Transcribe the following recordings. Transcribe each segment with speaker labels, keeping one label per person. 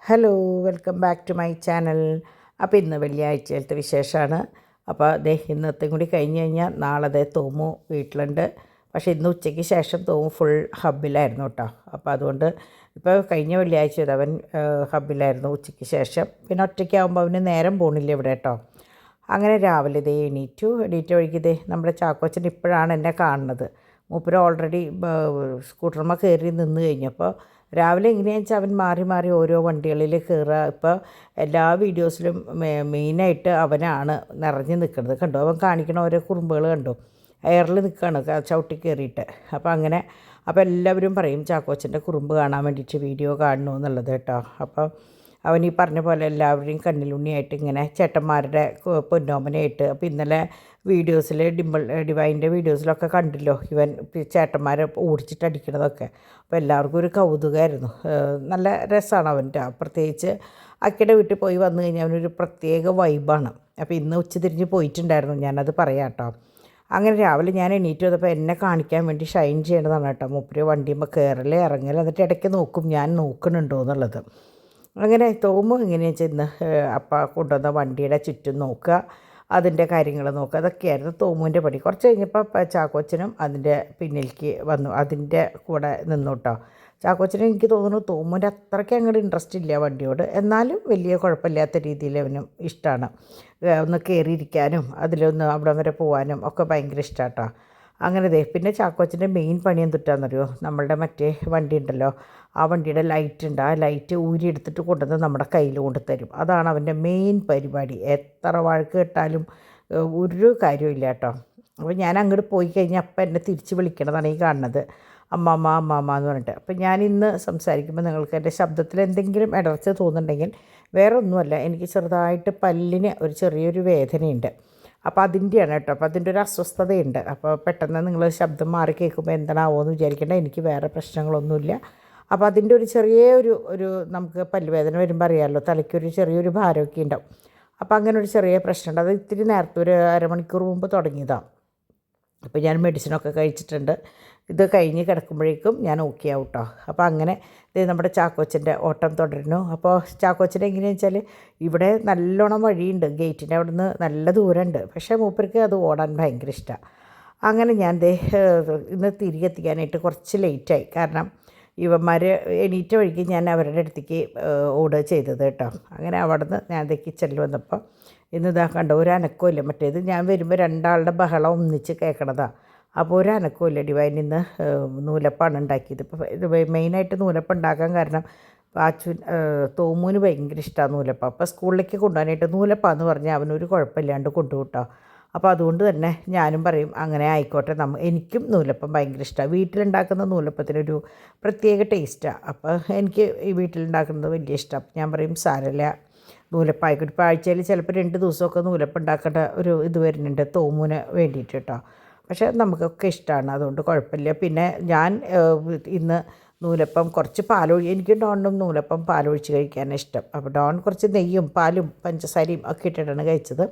Speaker 1: Hello, welcome back to my channel. അപ്പോൾ ഇന്ന് വെള്ളിയാഴ്ചയിലത്തെ വിശേഷമാണ്. അപ്പോൾ ഇന്നത്തെയും കൂടി കഴിഞ്ഞ് കഴിഞ്ഞാൽ നാളെ തോമു വീട്ടിലുണ്ട്. പക്ഷേ ഇന്ന് ഉച്ചയ്ക്ക് ശേഷം തോമു ഫുൾ ഹബ്ബിലായിരുന്നു കേട്ടോ. അപ്പോൾ അതുകൊണ്ട് ഇപ്പോൾ കഴിഞ്ഞ വെള്ളിയാഴ്ച അവൻ ഹബ്ബിലായിരുന്നു ഉച്ചയ്ക്ക് ശേഷം. പിന്നെ ഒറ്റയ്ക്കാകുമ്പോൾ അവന് നേരം പോകണില്ല ഇവിടെ കേട്ടോ. അങ്ങനെ രാവിലെ എണീറ്റ വഴിക്ക് നമ്മുടെ ചാക്കോച്ചൻ ഇപ്പോഴാണ് എന്നെ കാണുന്നത്. മൂപ്പര് ഓൾറെഡി സ്കൂട്ടർമ്മ കയറി നിന്ന് കഴിഞ്ഞപ്പോൾ രാവിലെ എങ്ങനെയാണെന്ന് വെച്ചാൽ അവൻ മാറി മാറി ഓരോ വണ്ടികളിൽ കയറുക. ഇപ്പോൾ എല്ലാ വീഡിയോസിലും മെയിനായിട്ട് അവനാണ് നിറഞ്ഞ് നിൽക്കുന്നത്. കണ്ടോ, അവൻ കാണിക്കണ ഓരോ കുറുമ്പുകൾ കണ്ടോ, എയറിൽ നിൽക്കുകയാണ് ചവിട്ടി കയറിയിട്ട്. അപ്പോൾ എല്ലാവരും പറയും ചാക്കോച്ചൻ്റെ കുറുമ്പ് കാണാൻ വേണ്ടിയിട്ട് വീഡിയോ കാണണു എന്നുള്ളത് കേട്ടോ. അപ്പോൾ അവൻ ഈ പറഞ്ഞ പോലെ എല്ലാവരുടെയും കണ്ണിലുണ്ണിയായിട്ട് ഇങ്ങനെ ചേട്ടന്മാരുടെ പൊന്നോമനയായിട്ട്. അപ്പോൾ ഇന്നലെ വീഡിയോസിൽ ഡിവൈൻ്റെ വീഡിയോസിലൊക്കെ കണ്ടല്ലോ ഇവൻ ചേട്ടന്മാരെ ഓടിച്ചിട്ട് അടിക്കണതൊക്കെ. അപ്പോൾ എല്ലാവർക്കും ഒരു കൗതുകമായിരുന്നു. നല്ല രസമാണ് അവൻ്റെ. പ്രത്യേകിച്ച് അക്കയുടെ വീട്ടിൽ പോയി വന്നു കഴിഞ്ഞാൽ അവനൊരു പ്രത്യേക വൈബാണ്. അപ്പോൾ ഇന്ന് ഉച്ചതിരിഞ്ഞ് പോയിട്ടുണ്ടായിരുന്നു, ഞാനത് പറയാം കേട്ടോ. അങ്ങനെ രാവിലെ ഞാൻ എണീറ്റ് വന്നപ്പോൾ എന്നെ കാണിക്കാൻ വേണ്ടി ഷൈൻ ചെയ്യേണ്ടതാണ് കേട്ടോ. മൂപ്പര് വണ്ടിയുമ്പോൾ കയറൽ ഇറങ്ങൽ, എന്നിട്ട് ഇടയ്ക്ക് നോക്കും ഞാൻ നോക്കണുണ്ടോ എന്നുള്ളത്. അങ്ങനെ തോമു എങ്ങനെയാണെന്ന് വെച്ചാൽ ഇന്ന് അപ്പ കൊണ്ടുവന്ന വണ്ടിയുടെ ചുറ്റും നോക്കുക, അതിൻ്റെ കാര്യങ്ങൾ നോക്കുക, അതൊക്കെയായിരുന്നു തോമുവിൻ്റെ പണി. കുറച്ച് കഴിഞ്ഞപ്പോൾ ചാക്കോച്ചനും അതിൻ്റെ പിന്നിലേക്ക് വന്നു, അതിൻ്റെ കൂടെ നിന്നു കേട്ടോ. ചാക്കോച്ചനും എനിക്ക് തോന്നുന്നു തോമുവിൻ്റെ അത്രയ്ക്ക് അങ്ങോട്ട് ഇൻട്രസ്റ്റ് ഇല്ല വണ്ടിയോട്, എന്നാലും വലിയ കുഴപ്പമില്ലാത്ത രീതിയിൽ അവനും ഇഷ്ടമാണ്. ഒന്ന് കയറിയിരിക്കാനും അതിലൊന്ന് അവിടെ വരെ പോകാനും ഒക്കെ ഭയങ്കര ഇഷ്ടമാണ് കേട്ടോ. അങ്ങനെ പിന്നെ ചാക്കോച്ചൻ്റെ മെയിൻ പണി എന്തിട്ടാണെന്നറിയോ, നമ്മളുടെ മറ്റേ വണ്ടി ഉണ്ടല്ലോ, ആ വണ്ടിയുടെ ലൈറ്റ് ഉണ്ട്, ആ ലൈറ്റ് ഊരി എടുത്തിട്ട് കൊണ്ടുവന്ന് നമ്മുടെ കയ്യിൽ കൊണ്ട് തരും. അതാണ് അവൻ്റെ മെയിൻ പരിപാടി. എത്ര വഴക്ക് കേട്ടാലും ഒരു കാര്യമില്ല കേട്ടോ. അപ്പോൾ ഞാൻ അങ്ങോട്ട് പോയി കഴിഞ്ഞാൽ അപ്പം എന്നെ തിരിച്ച് വിളിക്കണതാണ് ഈ കാണുന്നത്, അമ്മാമ്മ അമ്മാമ്മ എന്ന് പറഞ്ഞിട്ട്. അപ്പം ഞാൻ ഇന്ന് സംസാരിക്കുമ്പോൾ നിങ്ങൾക്ക് എൻ്റെ ശബ്ദത്തിൽ എന്തെങ്കിലും ഇടർച്ച തോന്നുന്നുണ്ടെങ്കിൽ വേറെ ഒന്നുമല്ല, എനിക്ക് ചെറുതായിട്ട് പല്ലിന് ഒരു ചെറിയൊരു വേദനയുണ്ട്. അപ്പോൾ അതിൻ്റെയാണ് കേട്ടോ. അപ്പോൾ അതിൻ്റെ ഒരു അസ്വസ്ഥതയുണ്ട്. അപ്പോൾ പെട്ടെന്ന് നിങ്ങൾ ശബ്ദം മാറി കേൾക്കുമ്പോൾ എന്താണാവോ എന്ന് വിചാരിക്കേണ്ട, എനിക്ക് വേറെ പ്രശ്നങ്ങളൊന്നുമില്ല. അപ്പോൾ അതിൻ്റെ ഒരു ചെറിയൊരു നമുക്ക് പല്ലുവേദന വരുമ്പോൾ അറിയാമല്ലോ, തലയ്ക്കൊരു ചെറിയൊരു ഭാരമൊക്കെ ഉണ്ടാവും. അപ്പോൾ അങ്ങനെ ഒരു ചെറിയ പ്രശ്നമുണ്ട്. അത് ഇത്തിരി നേരത്തെ ഒരു അരമണിക്കൂർ മുമ്പ് തുടങ്ങിയതാണ്. അപ്പോൾ ഞാൻ മെഡിസിനൊക്കെ കഴിച്ചിട്ടുണ്ട്. ഇത് കഴിഞ്ഞ് കിടക്കുമ്പോഴേക്കും ഞാൻ ഓക്കെ ആവും കേട്ടോ. അപ്പോൾ അങ്ങനെ നമ്മുടെ ചാക്കോച്ചൻ്റെ ഓട്ടം തുടരുന്നു. അപ്പോൾ ചാക്കോച്ചൻ എങ്ങനെയാണെന്ന് വെച്ചാൽ ഇവിടെ നല്ലോണം വഴിയുണ്ട്, ഗേറ്റിൻ്റെ അവിടെ നിന്ന് നല്ല ദൂരമുണ്ട്. പക്ഷേ മൂപ്പർക്ക് അത് ഓടാൻ ഭയങ്കര ഇഷ്ടമാണ്. അങ്ങനെ ഞാൻ ഇന്ന് തിരികെ എത്തിക്കാനായിട്ട് കുറച്ച് ലേറ്റായി. കാരണം ഇവന്മാർ എണീറ്റ വഴിക്ക് ഞാൻ അവരുടെ അടുത്തേക്ക് ഓടുക ചെയ്തത് കേട്ടോ. അങ്ങനെ അവിടെ നിന്ന് ഞാൻ കിച്ചണിൽ വന്നപ്പോൾ ഇതാ കണ്ടോ, ഒരു അനക്കമില്ല. മറ്റേത് ഞാൻ വരുമ്പോൾ രണ്ടാളുടെ ബഹളം ഒന്നിച്ച് കേൾക്കണതാണ്. അപ്പോൾ ഒരു അനക്കമില്ല. ഡിവൈൻ ഇന്ന് നൂലപ്പാണ് ഉണ്ടാക്കിയത്. ഇപ്പോൾ ഇത് മെയിനായിട്ട് നൂലപ്പം ഉണ്ടാക്കാൻ കാരണം തോമുവിന് ഭയങ്കര ഇഷ്ടമാണ് നൂലപ്പം. അപ്പോൾ സ്കൂളിലേക്ക് കൊണ്ടുപോകാനായിട്ട് നൂലപ്പാന്ന് പറഞ്ഞാൽ അവനൊരു കുഴപ്പമില്ലാണ്ട് കൊണ്ടുപോട്ടോ. അപ്പോൾ അതുകൊണ്ട് തന്നെ ഞാനും പറയും അങ്ങനെ ആയിക്കോട്ടെ, എനിക്കും നൂലപ്പം ഭയങ്കര ഇഷ്ടമാണ്. വീട്ടിലുണ്ടാക്കുന്ന നൂലപ്പത്തിനൊരു പ്രത്യേക ടേസ്റ്റാണ്. അപ്പോൾ എനിക്ക് ഈ വീട്ടിലുണ്ടാക്കുന്നത് വലിയ ഇഷ്ടമാണ്. ഞാൻ പറയും സാരമില്ല, നൂലപ്പം ആയിക്കോട്ടെ. ഇപ്പോൾ ആഴ്ചയിൽ ചിലപ്പോൾ 2 ദിവസമൊക്കെ നൂലപ്പം ഉണ്ടാക്കേണ്ട ഒരു ഇത് വരുന്നുണ്ട് തോമുവിന് വേണ്ടിയിട്ട് കേട്ടോ. പക്ഷേ നമുക്കൊക്കെ ഇഷ്ടമാണ്, അതുകൊണ്ട് കുഴപ്പമില്ല. പിന്നെ ഞാൻ ഇന്ന് നൂലപ്പം കുറച്ച് എനിക്ക് ഡോണിനും നൂലപ്പം പാലൊഴിച്ച് കഴിക്കാനാണ് ഇഷ്ടം. അപ്പോൾ ഡോൺ കുറച്ച് നെയ്യും പാലും പഞ്ചസാരയും ഒക്കെ ഇട്ടിട്ടാണ് കഴിച്ചത്.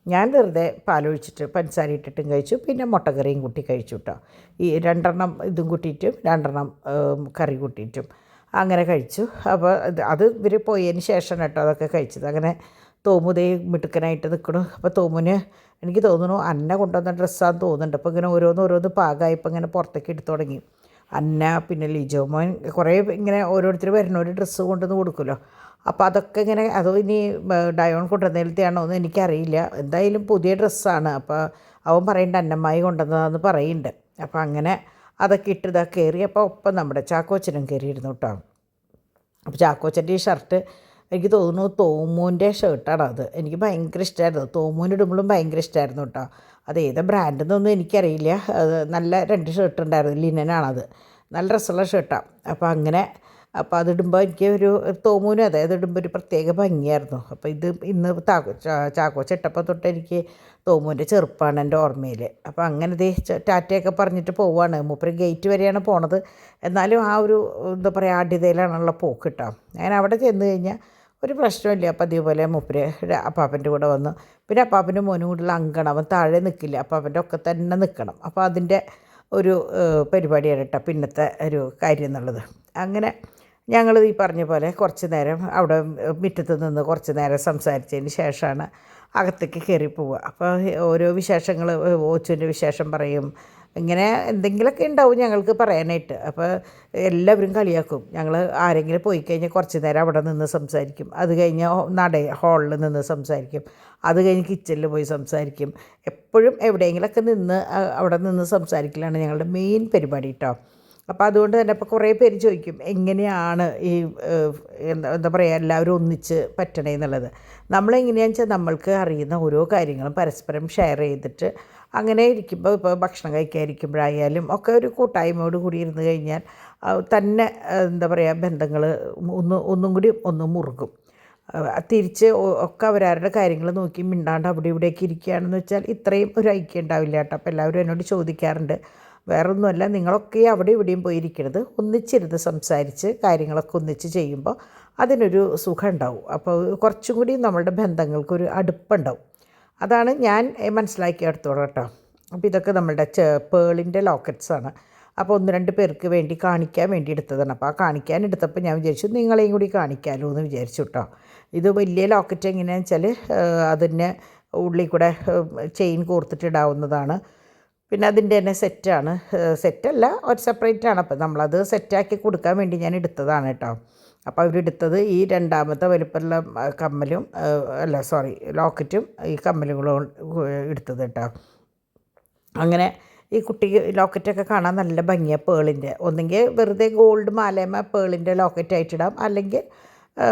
Speaker 1: ഞാൻ വെറുതെ പാലൊഴിച്ചിട്ട് പഞ്ചസാര ഇട്ടിട്ടും കഴിച്ചു, പിന്നെ മുട്ടക്കറിയും കൂട്ടി കഴിച്ചു കേട്ടോ. ഈ 2 ഇതും കൂട്ടിയിട്ടും 2 കറി കൂട്ടിയിട്ടും അങ്ങനെ കഴിച്ചു. അപ്പോൾ അത് ഇവർ പോയതിന് ശേഷം കേട്ടോ അതൊക്കെ കഴിച്ചത്. അങ്ങനെ തോമുദേ മിടുക്കനായിട്ട് നിൽക്കണു. അപ്പോൾ തോമുന് എനിക്ക് തോന്നുന്നു അന്ന കൊണ്ടുവന്ന ഡ്രസ്സാന്ന് തോന്നുന്നുണ്ട്. അപ്പോൾ ഇങ്ങനെ ഓരോന്ന് പാകമായപ്പോൾ ഇങ്ങനെ പുറത്തേക്ക് എടുത്തു തുടങ്ങി. അന്ന പിന്നെ ലിജോമോൻ കുറേ ഇങ്ങനെ ഓരോരുത്തർ ഒരു ഡ്രസ്സ് കൊണ്ടുവന്ന് കൊടുക്കുമല്ലോ. അപ്പോൾ അതൊക്കെ ഇങ്ങനെ അതോ ഇനി ഡയോൺ കൊണ്ടുവന്നതിലത്തെയാണോ എന്ന് എനിക്കറിയില്ല. എന്തായാലും പുതിയ ഡ്രസ്സാണ്. അപ്പോൾ അവൻ പറയുന്നുണ്ട് അന്നമ്മായി കൊണ്ടുവന്നതാണെന്ന് പറയുന്നുണ്ട്. അപ്പോൾ അങ്ങനെ അതൊക്കെ ഇട്ട് കയറി. അപ്പോൾ ഒപ്പം നമ്മുടെ ചാക്കോച്ചനും കയറിയിരുന്നു കേട്ടോ. അപ്പോൾ ചാക്കോച്ചൻ്റെ ഈ ഷർട്ട് എനിക്ക് തോന്നുന്നു തോമുവിൻ്റെ ഷർട്ടാണ് അത്. എനിക്ക് ഭയങ്കര ഇഷ്ടമായിരുന്നു. തോമുവിന് ഇടുമ്പോഴും ഭയങ്കര ഇഷ്ടമായിരുന്നു കേട്ടോ. അത് ഏത് ബ്രാൻഡെന്നൊന്നും എനിക്കറിയില്ല. അത് നല്ല 2 ഷർട്ട് ഉണ്ടായിരുന്നു, ലിനനാണത്. നല്ല രസമുള്ള ഷർട്ടാണ്. അപ്പോൾ അതിടുമ്പോൾ എനിക്ക് ഒരു തോമുവിന് അതായത് ഇടുമ്പോൾ ഒരു പ്രത്യേക ഭംഗിയായിരുന്നു. അപ്പോൾ ഇത് ഇന്ന് ചാക്കോച്ച ഇട്ടപ്പോൾ തൊട്ട് എനിക്ക് തോമുവിൻ്റെ ചെറുപ്പമാണ് എൻ്റെ ഓർമ്മയിൽ. അപ്പോൾ അങ്ങനെ ടാറ്റയൊക്കെ പറഞ്ഞിട്ട് പോവുകയാണ്. മൂപ്പര് ഗേറ്റ് വരെയാണ് പോണത്. എന്നാലും ആ ഒരു എന്താ പറയുക ആഢ്യതയിലാണുള്ള പോക്ക് കേട്ടോ. ഞാൻ അവിടെ ചെന്ന് കഴിഞ്ഞാൽ ഒരു പ്രശ്നമില്ല. അപ്പോൾ അതേപോലെ മൂപ്പര് അപ്പാപ്പൻ്റെ കൂടെ വന്നു. പിന്നെ അപ്പാപ്പൻ്റെ മോനും കൂടെയുള്ള അങ്കണം, അവൻ താഴെ നിൽക്കില്ല, അപ്പാപ്പൻ്റെ ഒക്കെ തന്നെ നിൽക്കണം. അപ്പോൾ അതിൻ്റെ ഒരു പരിപാടിയാണ് കേട്ടോ പിന്നത്തെ ഒരു കാര്യം എന്നുള്ളത്. അങ്ങനെ ഞങ്ങൾ ഈ പറഞ്ഞ പോലെ കുറച്ച് നേരം അവിടെ മുറ്റത്ത് നിന്ന് കുറച്ച് നേരം സംസാരിച്ചതിന് ശേഷമാണ് അകത്തേക്ക് കയറി പോവുക. അപ്പോൾ ഓരോ വിശേഷങ്ങൾ, ഓച്ചുവിൻ്റെ വിശേഷം പറയും. ഇങ്ങനെ എന്തെങ്കിലുമൊക്കെ ഉണ്ടാവും ഞങ്ങൾക്ക് പറയാനായിട്ട്. അപ്പോൾ എല്ലാവരും കളിയാക്കും. ഞങ്ങൾ ആരെങ്കിലും പോയി കഴിഞ്ഞാൽ കുറച്ച് നേരം അവിടെ നിന്ന് സംസാരിക്കും. അത് കഴിഞ്ഞ് ഹാളിൽ നിന്ന് സംസാരിക്കും. അത് കഴിഞ്ഞ് കിച്ചണിൽ പോയി സംസാരിക്കും. എപ്പോഴും എവിടെയെങ്കിലുമൊക്കെ നിന്ന് അവിടെ നിന്ന് സംസാരിക്കലാണ് ഞങ്ങളുടെ മെയിൻ പരിപാടി കേട്ടോ. അപ്പോൾ അതുകൊണ്ട് തന്നെ ഇപ്പോൾ കുറേ പേര് ചോദിക്കും എങ്ങനെയാണ് ഈ എന്താ പറയുക എല്ലാവരും ഒന്നിച്ച് പറ്റണേ എന്നുള്ളത്. നമ്മളെങ്ങനെയാണെന്ന് വെച്ചാൽ നമ്മൾക്ക് അറിയുന്ന ഓരോ കാര്യങ്ങളും പരസ്പരം ഷെയർ ചെയ്തിട്ട് അങ്ങനെ ഇരിക്കുമ്പോൾ, ഇപ്പോൾ ഭക്ഷണം കഴിക്കാതിരിക്കുമ്പോഴായാലും ഒക്കെ ഒരു കൂട്ടായ്മയോട് കൂടി ഇരുന്ന് കഴിഞ്ഞാൽ തന്നെ എന്താ പറയുക ബന്ധങ്ങൾ ഒന്നും കൂടി മുറുകും. തിരിച്ച് ഒക്കെ അവരവരുടെ കാര്യങ്ങൾ നോക്കി മിണ്ടാണ്ട് അവിടെ ഇവിടെയൊക്കെ ഇരിക്കുകയാണെന്ന് വെച്ചാൽ ഇത്രയും ഒരു ഐക്യം ഉണ്ടാവില്ല കേട്ടോ. അപ്പോൾ എല്ലാവരും എന്നോട് ചോദിക്കാറുണ്ട്, വേറൊന്നുമല്ല നിങ്ങളൊക്കെ അവിടെ ഇവിടെയും പോയിരിക്കരുത്, ഒന്നിച്ചിരുന്ന് സംസാരിച്ച് കാര്യങ്ങളൊക്കെ ഒന്നിച്ച് ചെയ്യുമ്പോൾ അതിനൊരു സുഖം ഉണ്ടാവും. അപ്പോൾ കുറച്ചും കൂടി നമ്മളുടെ ബന്ധങ്ങൾക്കൊരു അടുപ്പുണ്ടാവും. അതാണ് ഞാൻ മനസ്സിലാക്കിയെടുത്തോളം കേട്ടോ. അപ്പോൾ ഇതൊക്കെ നമ്മളുടെ പേളിൻ്റെ ലോക്കറ്റ്സാണ്. അപ്പോൾ 1-2 പേർക്ക് വേണ്ടി കാണിക്കാൻ വേണ്ടി എടുത്തതാണ്. അപ്പോൾ ആ കാണിക്കാൻ എടുത്തപ്പോൾ ഞാൻ വിചാരിച്ചു നിങ്ങളെയും കൂടി കാണിക്കാമല്ലോ എന്ന് വിചാരിച്ചു കേട്ടോ. ഇത് വലിയ ലോക്കറ്റ് എങ്ങനെയാണെന്ന് വെച്ചാൽ അതിന് ഉള്ളിൽ കൂടെ ചെയിൻ കോർത്തിട്ടിടാവുന്നതാണ്. പിന്നെ അതിൻ്റെ തന്നെ സെറ്റല്ല, ഒരു സെപ്പറേറ്റാണ്. അപ്പോൾ നമ്മളത് സെറ്റാക്കി കൊടുക്കാൻ വേണ്ടി ഞാൻ എടുത്തതാണ് കേട്ടോ. അപ്പോൾ അവരെടുത്തത് ഈ 2ാമത്തെ വലിപ്പമുള്ള കമ്മലും ലോക്കറ്റും ഈ കമ്മലുകളും എടുത്തത് കേട്ടോ. അങ്ങനെ ഈ കുട്ടി ലോക്കറ്റൊക്കെ കാണാൻ നല്ല ഭംഗിയാണ് പേളിൻ്റെ. ഒന്നെങ്കിൽ വെറുതെ ഗോൾഡ് മാലേമ പേളിൻ്റെ ലോക്കറ്റായിട്ടിടാം, അല്ലെങ്കിൽ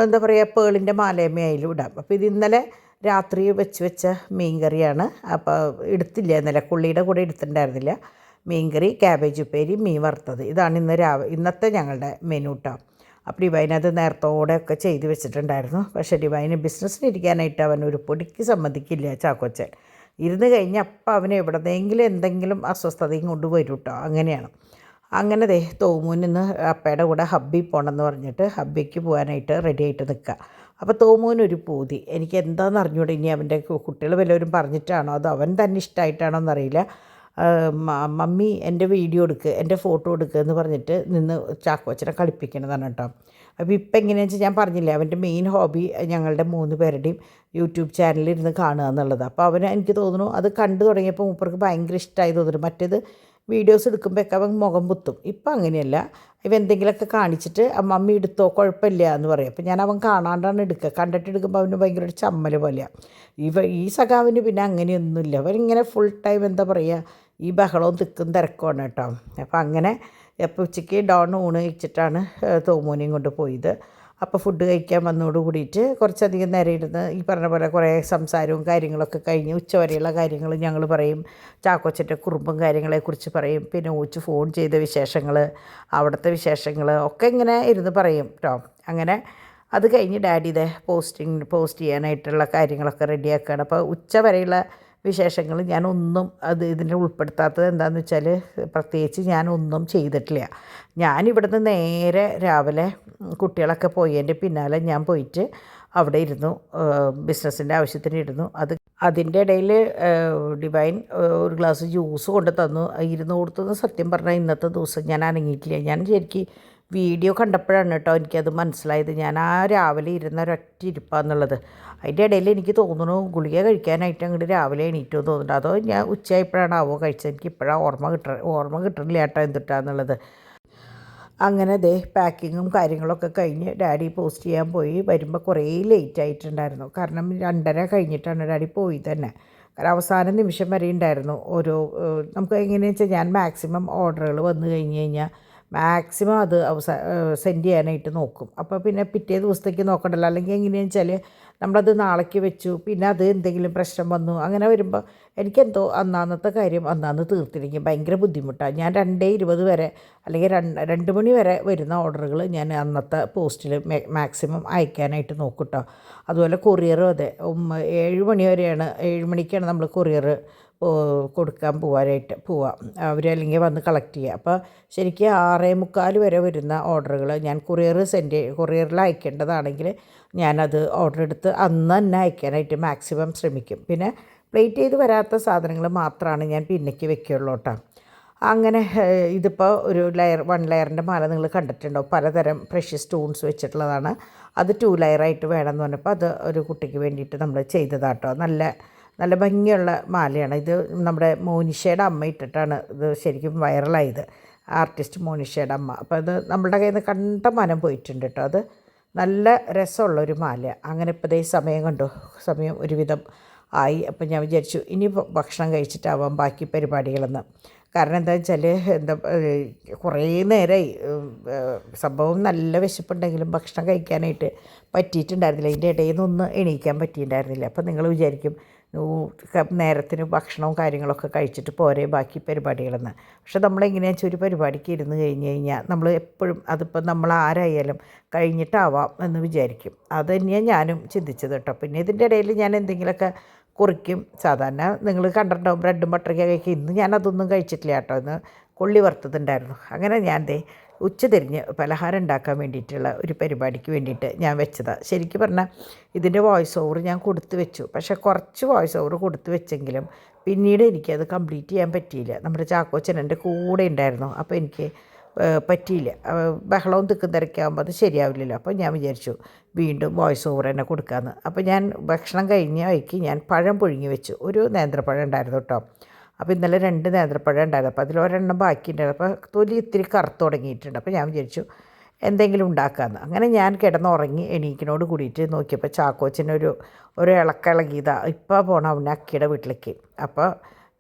Speaker 1: എന്താ പറയുക പേളിൻ്റെ മാലേമയായാലും ഇടാം. അപ്പോൾ ഇത് ഇന്നലെ രാത്രി വെച്ച മീൻ കറിയാണ്. അപ്പോൾ എടുത്തില്ല, ഇന്നലെ കൊള്ളിയുടെ കൂടെ എടുത്തിട്ടുണ്ടായിരുന്നില്ല. മീൻ കറി, ക്യാബേജ് ഉപ്പേരി, മീൻ വറുത്തത്, ഇതാണ് ഇന്നത്തെ ഞങ്ങളുടെ മെനു കേട്ടോ. അപ്പോൾ ഡിവൈൻ അത് നേരത്തോടെ ഒക്കെ ചെയ്ത് വെച്ചിട്ടുണ്ടായിരുന്നു. പക്ഷേ ഡിവൈന് ബിസിനസ്സിന് ഇരിക്കാനായിട്ട് അവൻ ഒരു പൊടിക്ക് സമ്മതിക്കില്ല ചാക്കോച്ചൻ. ഇരുന്ന് കഴിഞ്ഞാൽ അപ്പം അവന് എവിടെന്നെങ്കിലും എന്തെങ്കിലും അസ്വസ്ഥതയും കൊണ്ടുവരും കേട്ടോ. അങ്ങനെയാണ്. അങ്ങനെ തോമൂന് ഇന്ന് അപ്പയുടെ കൂടെ ഹബ്ബി പോകണമെന്ന് പറഞ്ഞിട്ട് ഹബ്ബിക്ക് പോകാനായിട്ട് റെഡി ആയിട്ട് നിൽക്കുക. അപ്പോൾ തോമൂനൊരു പൂതി, എനിക്ക് എന്താണെന്ന് അറിഞ്ഞൂടെ, ഇനി അവൻ്റെ കുട്ടികൾ വല്ലവരും പറഞ്ഞിട്ടാണോ അതോ അവൻ തന്നെ ഇഷ്ടമായിട്ടാണോ എന്നറിയില്ല, മമ്മി എൻ്റെ വീഡിയോ എടുക്കുക, എൻ്റെ ഫോട്ടോ എടുക്കുക എന്ന് പറഞ്ഞിട്ട് നിന്ന് ചാക്കോച്ചനെ കളിപ്പിക്കണതാണ് കേട്ടോ. അപ്പോൾ ഇപ്പം എങ്ങനെയാണെന്ന് വെച്ചാൽ ഞാൻ പറഞ്ഞില്ലേ, അവൻ്റെ മെയിൻ ഹോബി ഞങ്ങളുടെ 3 പേരുടെയും യൂട്യൂബ് ചാനലിൽ ഇരുന്ന് കാണുക എന്നുള്ളത്. അപ്പോൾ അവന് എനിക്ക് തോന്നുന്നു അത് കണ്ടു തുടങ്ങിയപ്പോൾ മൂപ്പർക്ക് ഭയങ്കര ഇഷ്ടമായി തോന്നുന്നു. മറ്റേത് വീഡിയോസ് എടുക്കുമ്പോഴൊക്കെ അവൻ മുഖം പുത്തും. ഇപ്പം അങ്ങനെയല്ല, ഇവ എന്തെങ്കിലുമൊക്കെ കാണിച്ചിട്ട് മമ്മി എടുത്തോ കുഴപ്പമില്ല എന്ന് പറയും. അപ്പോൾ ഞാൻ അവൻ കാണാണ്ടാണ് എടുക്കുക. കണ്ടിട്ട് എടുക്കുമ്പോൾ അവന് ഭയങ്കര ഒരു ചമ്മൽ പോലെയാണ്. ഈ സഖാവിന് പിന്നെ അങ്ങനെയൊന്നുമില്ല. അവനിങ്ങനെ ഫുൾ ടൈം എന്താ പറയുക ഈ ബഹളവും തിരക്കുമാണ് കേട്ടോ. അപ്പോൾ അങ്ങനെ അപ്പോൾ ഉച്ചയ്ക്ക് ഡോൺ ഊണ് കഴിച്ചിട്ടാണ് തോമൂനെയും കൊണ്ട് പോയത്. അപ്പോൾ ഫുഡ് കഴിക്കാൻ വന്നോട് കൂടിയിട്ട് കുറച്ചധികം നേരം ഇരുന്ന് ഈ പറഞ്ഞ പോലെ കുറേ സംസാരവും കാര്യങ്ങളൊക്കെ കഴിഞ്ഞ് ഉച്ചവരെയുള്ള കാര്യങ്ങൾ ഞങ്ങൾ പറയും. ചാക്കോച്ചൻ്റെ കുറുമ്പും കാര്യങ്ങളെക്കുറിച്ച് പറയും. പിന്നെ ഊച്ച് ഫോൺ ചെയ്ത വിശേഷങ്ങൾ, അവിടുത്തെ വിശേഷങ്ങൾ ഒക്കെ ഇങ്ങനെ ഇരുന്ന് പറയും കേട്ടോ. അങ്ങനെ അത് കഴിഞ്ഞ് ഡാഡി പോസ്റ്റ് ചെയ്യാനായിട്ടുള്ള കാര്യങ്ങളൊക്കെ റെഡിയാക്കുകയാണ്. അപ്പോൾ ഉച്ച വരെയുള്ള വിശേഷങ്ങൾ ഞാനൊന്നും ഇതിനെ ഉൾപ്പെടുത്താത്തത് എന്താണെന്ന് വെച്ചാൽ പ്രത്യേകിച്ച് ഞാനൊന്നും ചെയ്തിട്ടില്ല. ഞാനിവിടുന്ന് നേരെ രാവിലെ കുട്ടികളൊക്കെ പോയതിൻ്റെ പിന്നാലെ ഞാൻ പോയിട്ട് അവിടെ ഇരുന്നു, ബിസിനസ്സിൻ്റെ ആവശ്യത്തിന് ഇരുന്നു. അതിൻ്റെ ഇടയിൽ ഡിവൈൻ ഒരു ഗ്ലാസ് ജ്യൂസ് കൊണ്ട് തന്നു. ഇരുന്ന് കൊടുത്തത് സത്യം പറഞ്ഞാൽ ഇന്നത്തെ ദിവസം ഞാൻ അനങ്ങിയിട്ടില്ല. ഞാൻ ശരിക്കും വീഡിയോ കണ്ടപ്പോഴാണ് കേട്ടോ എനിക്കത് മനസ്സിലായത്. ഞാൻ ആ രാവിലെ ഇരുന്ന ഒരൊറ്റ ഇരിപ്പാന്നുള്ളത്. അതിൻ്റെ ഇടയിൽ എനിക്ക് തോന്നുന്നു ഗുളിക കഴിക്കാനായിട്ട് അങ്ങോട്ട് രാവിലെ എണീറ്റോ തോന്നുന്നുണ്ട്. അതോ ഞാൻ ഉച്ചയായപ്പോഴാണാവോ കഴിച്ചത്, എനിക്ക് ഇപ്പോഴാണ് ഓർമ്മ കിട്ടണില്ല കേട്ടോ എന്തിട്ടാന്നുള്ളത്. അങ്ങനെ പാക്കിങ്ങും കാര്യങ്ങളൊക്കെ കഴിഞ്ഞ് ഡാഡി പോസ്റ്റ് ചെയ്യാൻ പോയി. വരുമ്പോൾ കുറേ ലേറ്റ് ആയിട്ടുണ്ടായിരുന്നു. കാരണം 2:30 കഴിഞ്ഞിട്ടാണ് ഡാഡി പോയി തന്നെ. കാരണം അവസാന നിമിഷം വരെ ഉണ്ടായിരുന്നു. നമുക്ക് എങ്ങനെയാണെന്ന് വെച്ചാൽ ഞാൻ മാക്സിമം ഓർഡറുകൾ വന്നു കഴിഞ്ഞ് കഴിഞ്ഞാൽ മാക്സിമം അത് സെൻഡ് ചെയ്യാനായിട്ട് നോക്കും. അപ്പോൾ പിന്നെ പിറ്റേ ദിവസത്തേക്ക് നോക്കണ്ടല്ലോ. അല്ലെങ്കിൽ എങ്ങനെയാണെന്ന് വെച്ചാൽ നമ്മളത് നാളേക്ക് വെച്ചു, പിന്നെ അത് എന്തെങ്കിലും പ്രശ്നം വന്നു, അങ്ങനെ വരുമ്പോൾ എനിക്കെന്തോ അന്നത്തെ കാര്യം അന്നാന്ന് തീർത്തില്ലെങ്കിൽ ഭയങ്കര ബുദ്ധിമുട്ടാണ്. ഞാൻ 2:20 വരെ അല്ലെങ്കിൽ 2 മണി വരെ വരുന്ന ഓർഡറുകൾ ഞാൻ അന്നത്തെ പോസ്റ്റിൽ മാക്സിമം അയക്കാനായിട്ട് നോക്കും കേട്ടോ. അതുപോലെ കൊറിയറും അതെ, 7 മണി വരെയാണ്, 7 മണിക്കാണ് നമ്മൾ കൊറിയർ കൊടുക്കാൻ പോവാം. അവരല്ലെങ്കിൽ വന്ന് കളക്ട് ചെയ്യുക. അപ്പോൾ ശരിക്കും 6:45 വരെ വരുന്ന ഓർഡറുകൾ ഞാൻ കൊറിയറിൽ അയക്കേണ്ടതാണെങ്കിൽ ഞാനത് ഓർഡർ എടുത്ത് അന്ന് തന്നെ അയക്കാനായിട്ട് മാക്സിമം ശ്രമിക്കും. പിന്നെ പ്ലേറ്റ് ചെയ്ത് വരാത്ത സാധനങ്ങൾ മാത്രമാണ് ഞാൻ പിന്നേക്ക് വെക്കുകയുള്ളൂ കേട്ടോ. അങ്ങനെ ഇതിപ്പോൾ ഒരു വൺ ലെയറിൻ്റെ മാല നിങ്ങൾ കണ്ടിട്ടുണ്ടാവും, പലതരം പ്രഷ്യസ് സ്റ്റോൺസ് വെച്ചിട്ടുള്ളതാണ്. അത് 2 ലെയറായിട്ട് വേണമെന്ന് പറഞ്ഞപ്പോൾ അത് ഒരു കുട്ടിക്ക് വേണ്ടിയിട്ട് നമ്മൾ ചെയ്തതാട്ടോ. നല്ല നല്ല ഭംഗിയുള്ള മാലയാണ് ഇത്. നമ്മുടെ മോനിഷയുടെ അമ്മ ഇട്ടിട്ടാണ് ഇത് ശരിക്കും വൈറലായത്, ആർട്ടിസ്റ്റ് മോനിഷയുടെ അമ്മ. അപ്പോൾ അത് നമ്മളുടെ കയ്യിൽ നിന്ന് കണ്ട മനം പോയിട്ടുണ്ട് കേട്ടോ. അത് നല്ല രസമുള്ളൊരു മാല. അങ്ങനെ ഇപ്പോൾ ഈ സമയം കണ്ടു, സമയം ഒരുവിധം ആയി. അപ്പം ഞാൻ വിചാരിച്ചു ഇനി ഭക്ഷണം കഴിച്ചിട്ടാവാം ബാക്കി പരിപാടികളെന്ന്. കാരണം എന്താ വെച്ചാൽ കുറേ നേരമായി സംഭവം നല്ല വിശപ്പുണ്ടെങ്കിലും ഭക്ഷണം കഴിക്കാനായിട്ട് പറ്റിയിട്ടുണ്ടായിരുന്നില്ല. അതിൻ്റെ ഇടയിൽ നിന്നൊന്ന് എണീക്കാൻ പറ്റിയിട്ടുണ്ടായിരുന്നില്ല. അപ്പം നിങ്ങൾ വിചാരിക്കും നേരത്തിന് ഭക്ഷണവും കാര്യങ്ങളൊക്കെ കഴിച്ചിട്ട് പോരെ ബാക്കി പരിപാടികളെന്ന്. പക്ഷെ നമ്മളെങ്ങനെയാണെന്ന് വെച്ചാൽ ഒരു പരിപാടിക്ക് ഇരുന്ന് കഴിഞ്ഞ് കഴിഞ്ഞാൽ നമ്മൾ എപ്പോഴും അതിപ്പോൾ നമ്മൾ ആരായാലും കഴിഞ്ഞിട്ടാവാം എന്ന് വിചാരിക്കും. അത് തന്നെയാണ് ഞാനും ചിന്തിച്ചത് കേട്ടോ. പിന്നെ ഇതിൻ്റെ ഇടയിൽ ഞാൻ എന്തെങ്കിലുമൊക്കെ കുറിക്കും. സാധാരണ നിങ്ങൾ കണ്ടിട്ടുണ്ടാവും ബ്രെഡും ബട്ടറൊക്കെ കഴിക്കും. ഇന്ന് ഞാനതൊന്നും കഴിച്ചിട്ടില്ല കേട്ടോ. ഇന്ന് കൊള്ളി വറുത്തതുണ്ടായിരുന്നു. അങ്ങനെ ഞാൻ ഉച്ചതിരിഞ്ഞ് പലഹാരം ഉണ്ടാക്കാൻ വേണ്ടിയിട്ടുള്ള ഒരു പരിപാടിക്ക് വേണ്ടിയിട്ട് ഞാൻ വെച്ചതാണ്. ശരിക്കും പറഞ്ഞാൽ ഇതിൻ്റെ വോയിസ് ഓവർ ഞാൻ കൊടുത്തു വെച്ചു. പക്ഷേ കുറച്ച് വോയിസ് ഓവർ കൊടുത്തു വെച്ചെങ്കിലും പിന്നീട് എനിക്കത് കംപ്ലീറ്റ് ചെയ്യാൻ പറ്റിയില്ല. നമ്മുടെ ചാക്കോച്ചൻ എൻ്റെ കൂടെ ഉണ്ടായിരുന്നു. അപ്പോൾ എനിക്ക് പറ്റിയില്ല. ബഹളവും തിക്കും തിരക്കാകുമ്പോൾ അത് ശരിയാവില്ലല്ലോ. അപ്പോൾ ഞാൻ വിചാരിച്ചു വീണ്ടും വോയിസ് ഓവർ തന്നെ കൊടുക്കാമെന്ന്. അപ്പോൾ ഞാൻ ഭക്ഷണം കഴിഞ്ഞ വഴിക്ക് ഞാൻ പഴം പുഴുങ്ങി വെച്ചു. ഒരു നേന്ത്രപ്പഴം ഉണ്ടായിരുന്നു കേട്ടോ. അപ്പോൾ ഇന്നലെ 2 നേന്ത്രപ്പഴം ഉണ്ടായിരുന്നു. അപ്പോൾ അതിലൊരെണ്ണം ബാക്കിയുണ്ടായിരുന്നു. അപ്പോൾ തൊലി ഇത്തിരി കറുത്ത് തുടങ്ങിയിട്ടുണ്ട്. അപ്പോൾ ഞാൻ വിചാരിച്ചു എന്തെങ്കിലും ഉണ്ടാക്കാമെന്ന്. അങ്ങനെ ഞാൻ കിടന്നുറങ്ങി എണീക്കിനോട് കൂടിയിട്ട് നോക്കിയപ്പോൾ ചാക്കോച്ചനൊരു ഇളക്കിയതാ ഇപ്പോൾ പോകണം അവൻ്റെ അക്കിയുടെ വീട്ടിലേക്ക്. അപ്പോൾ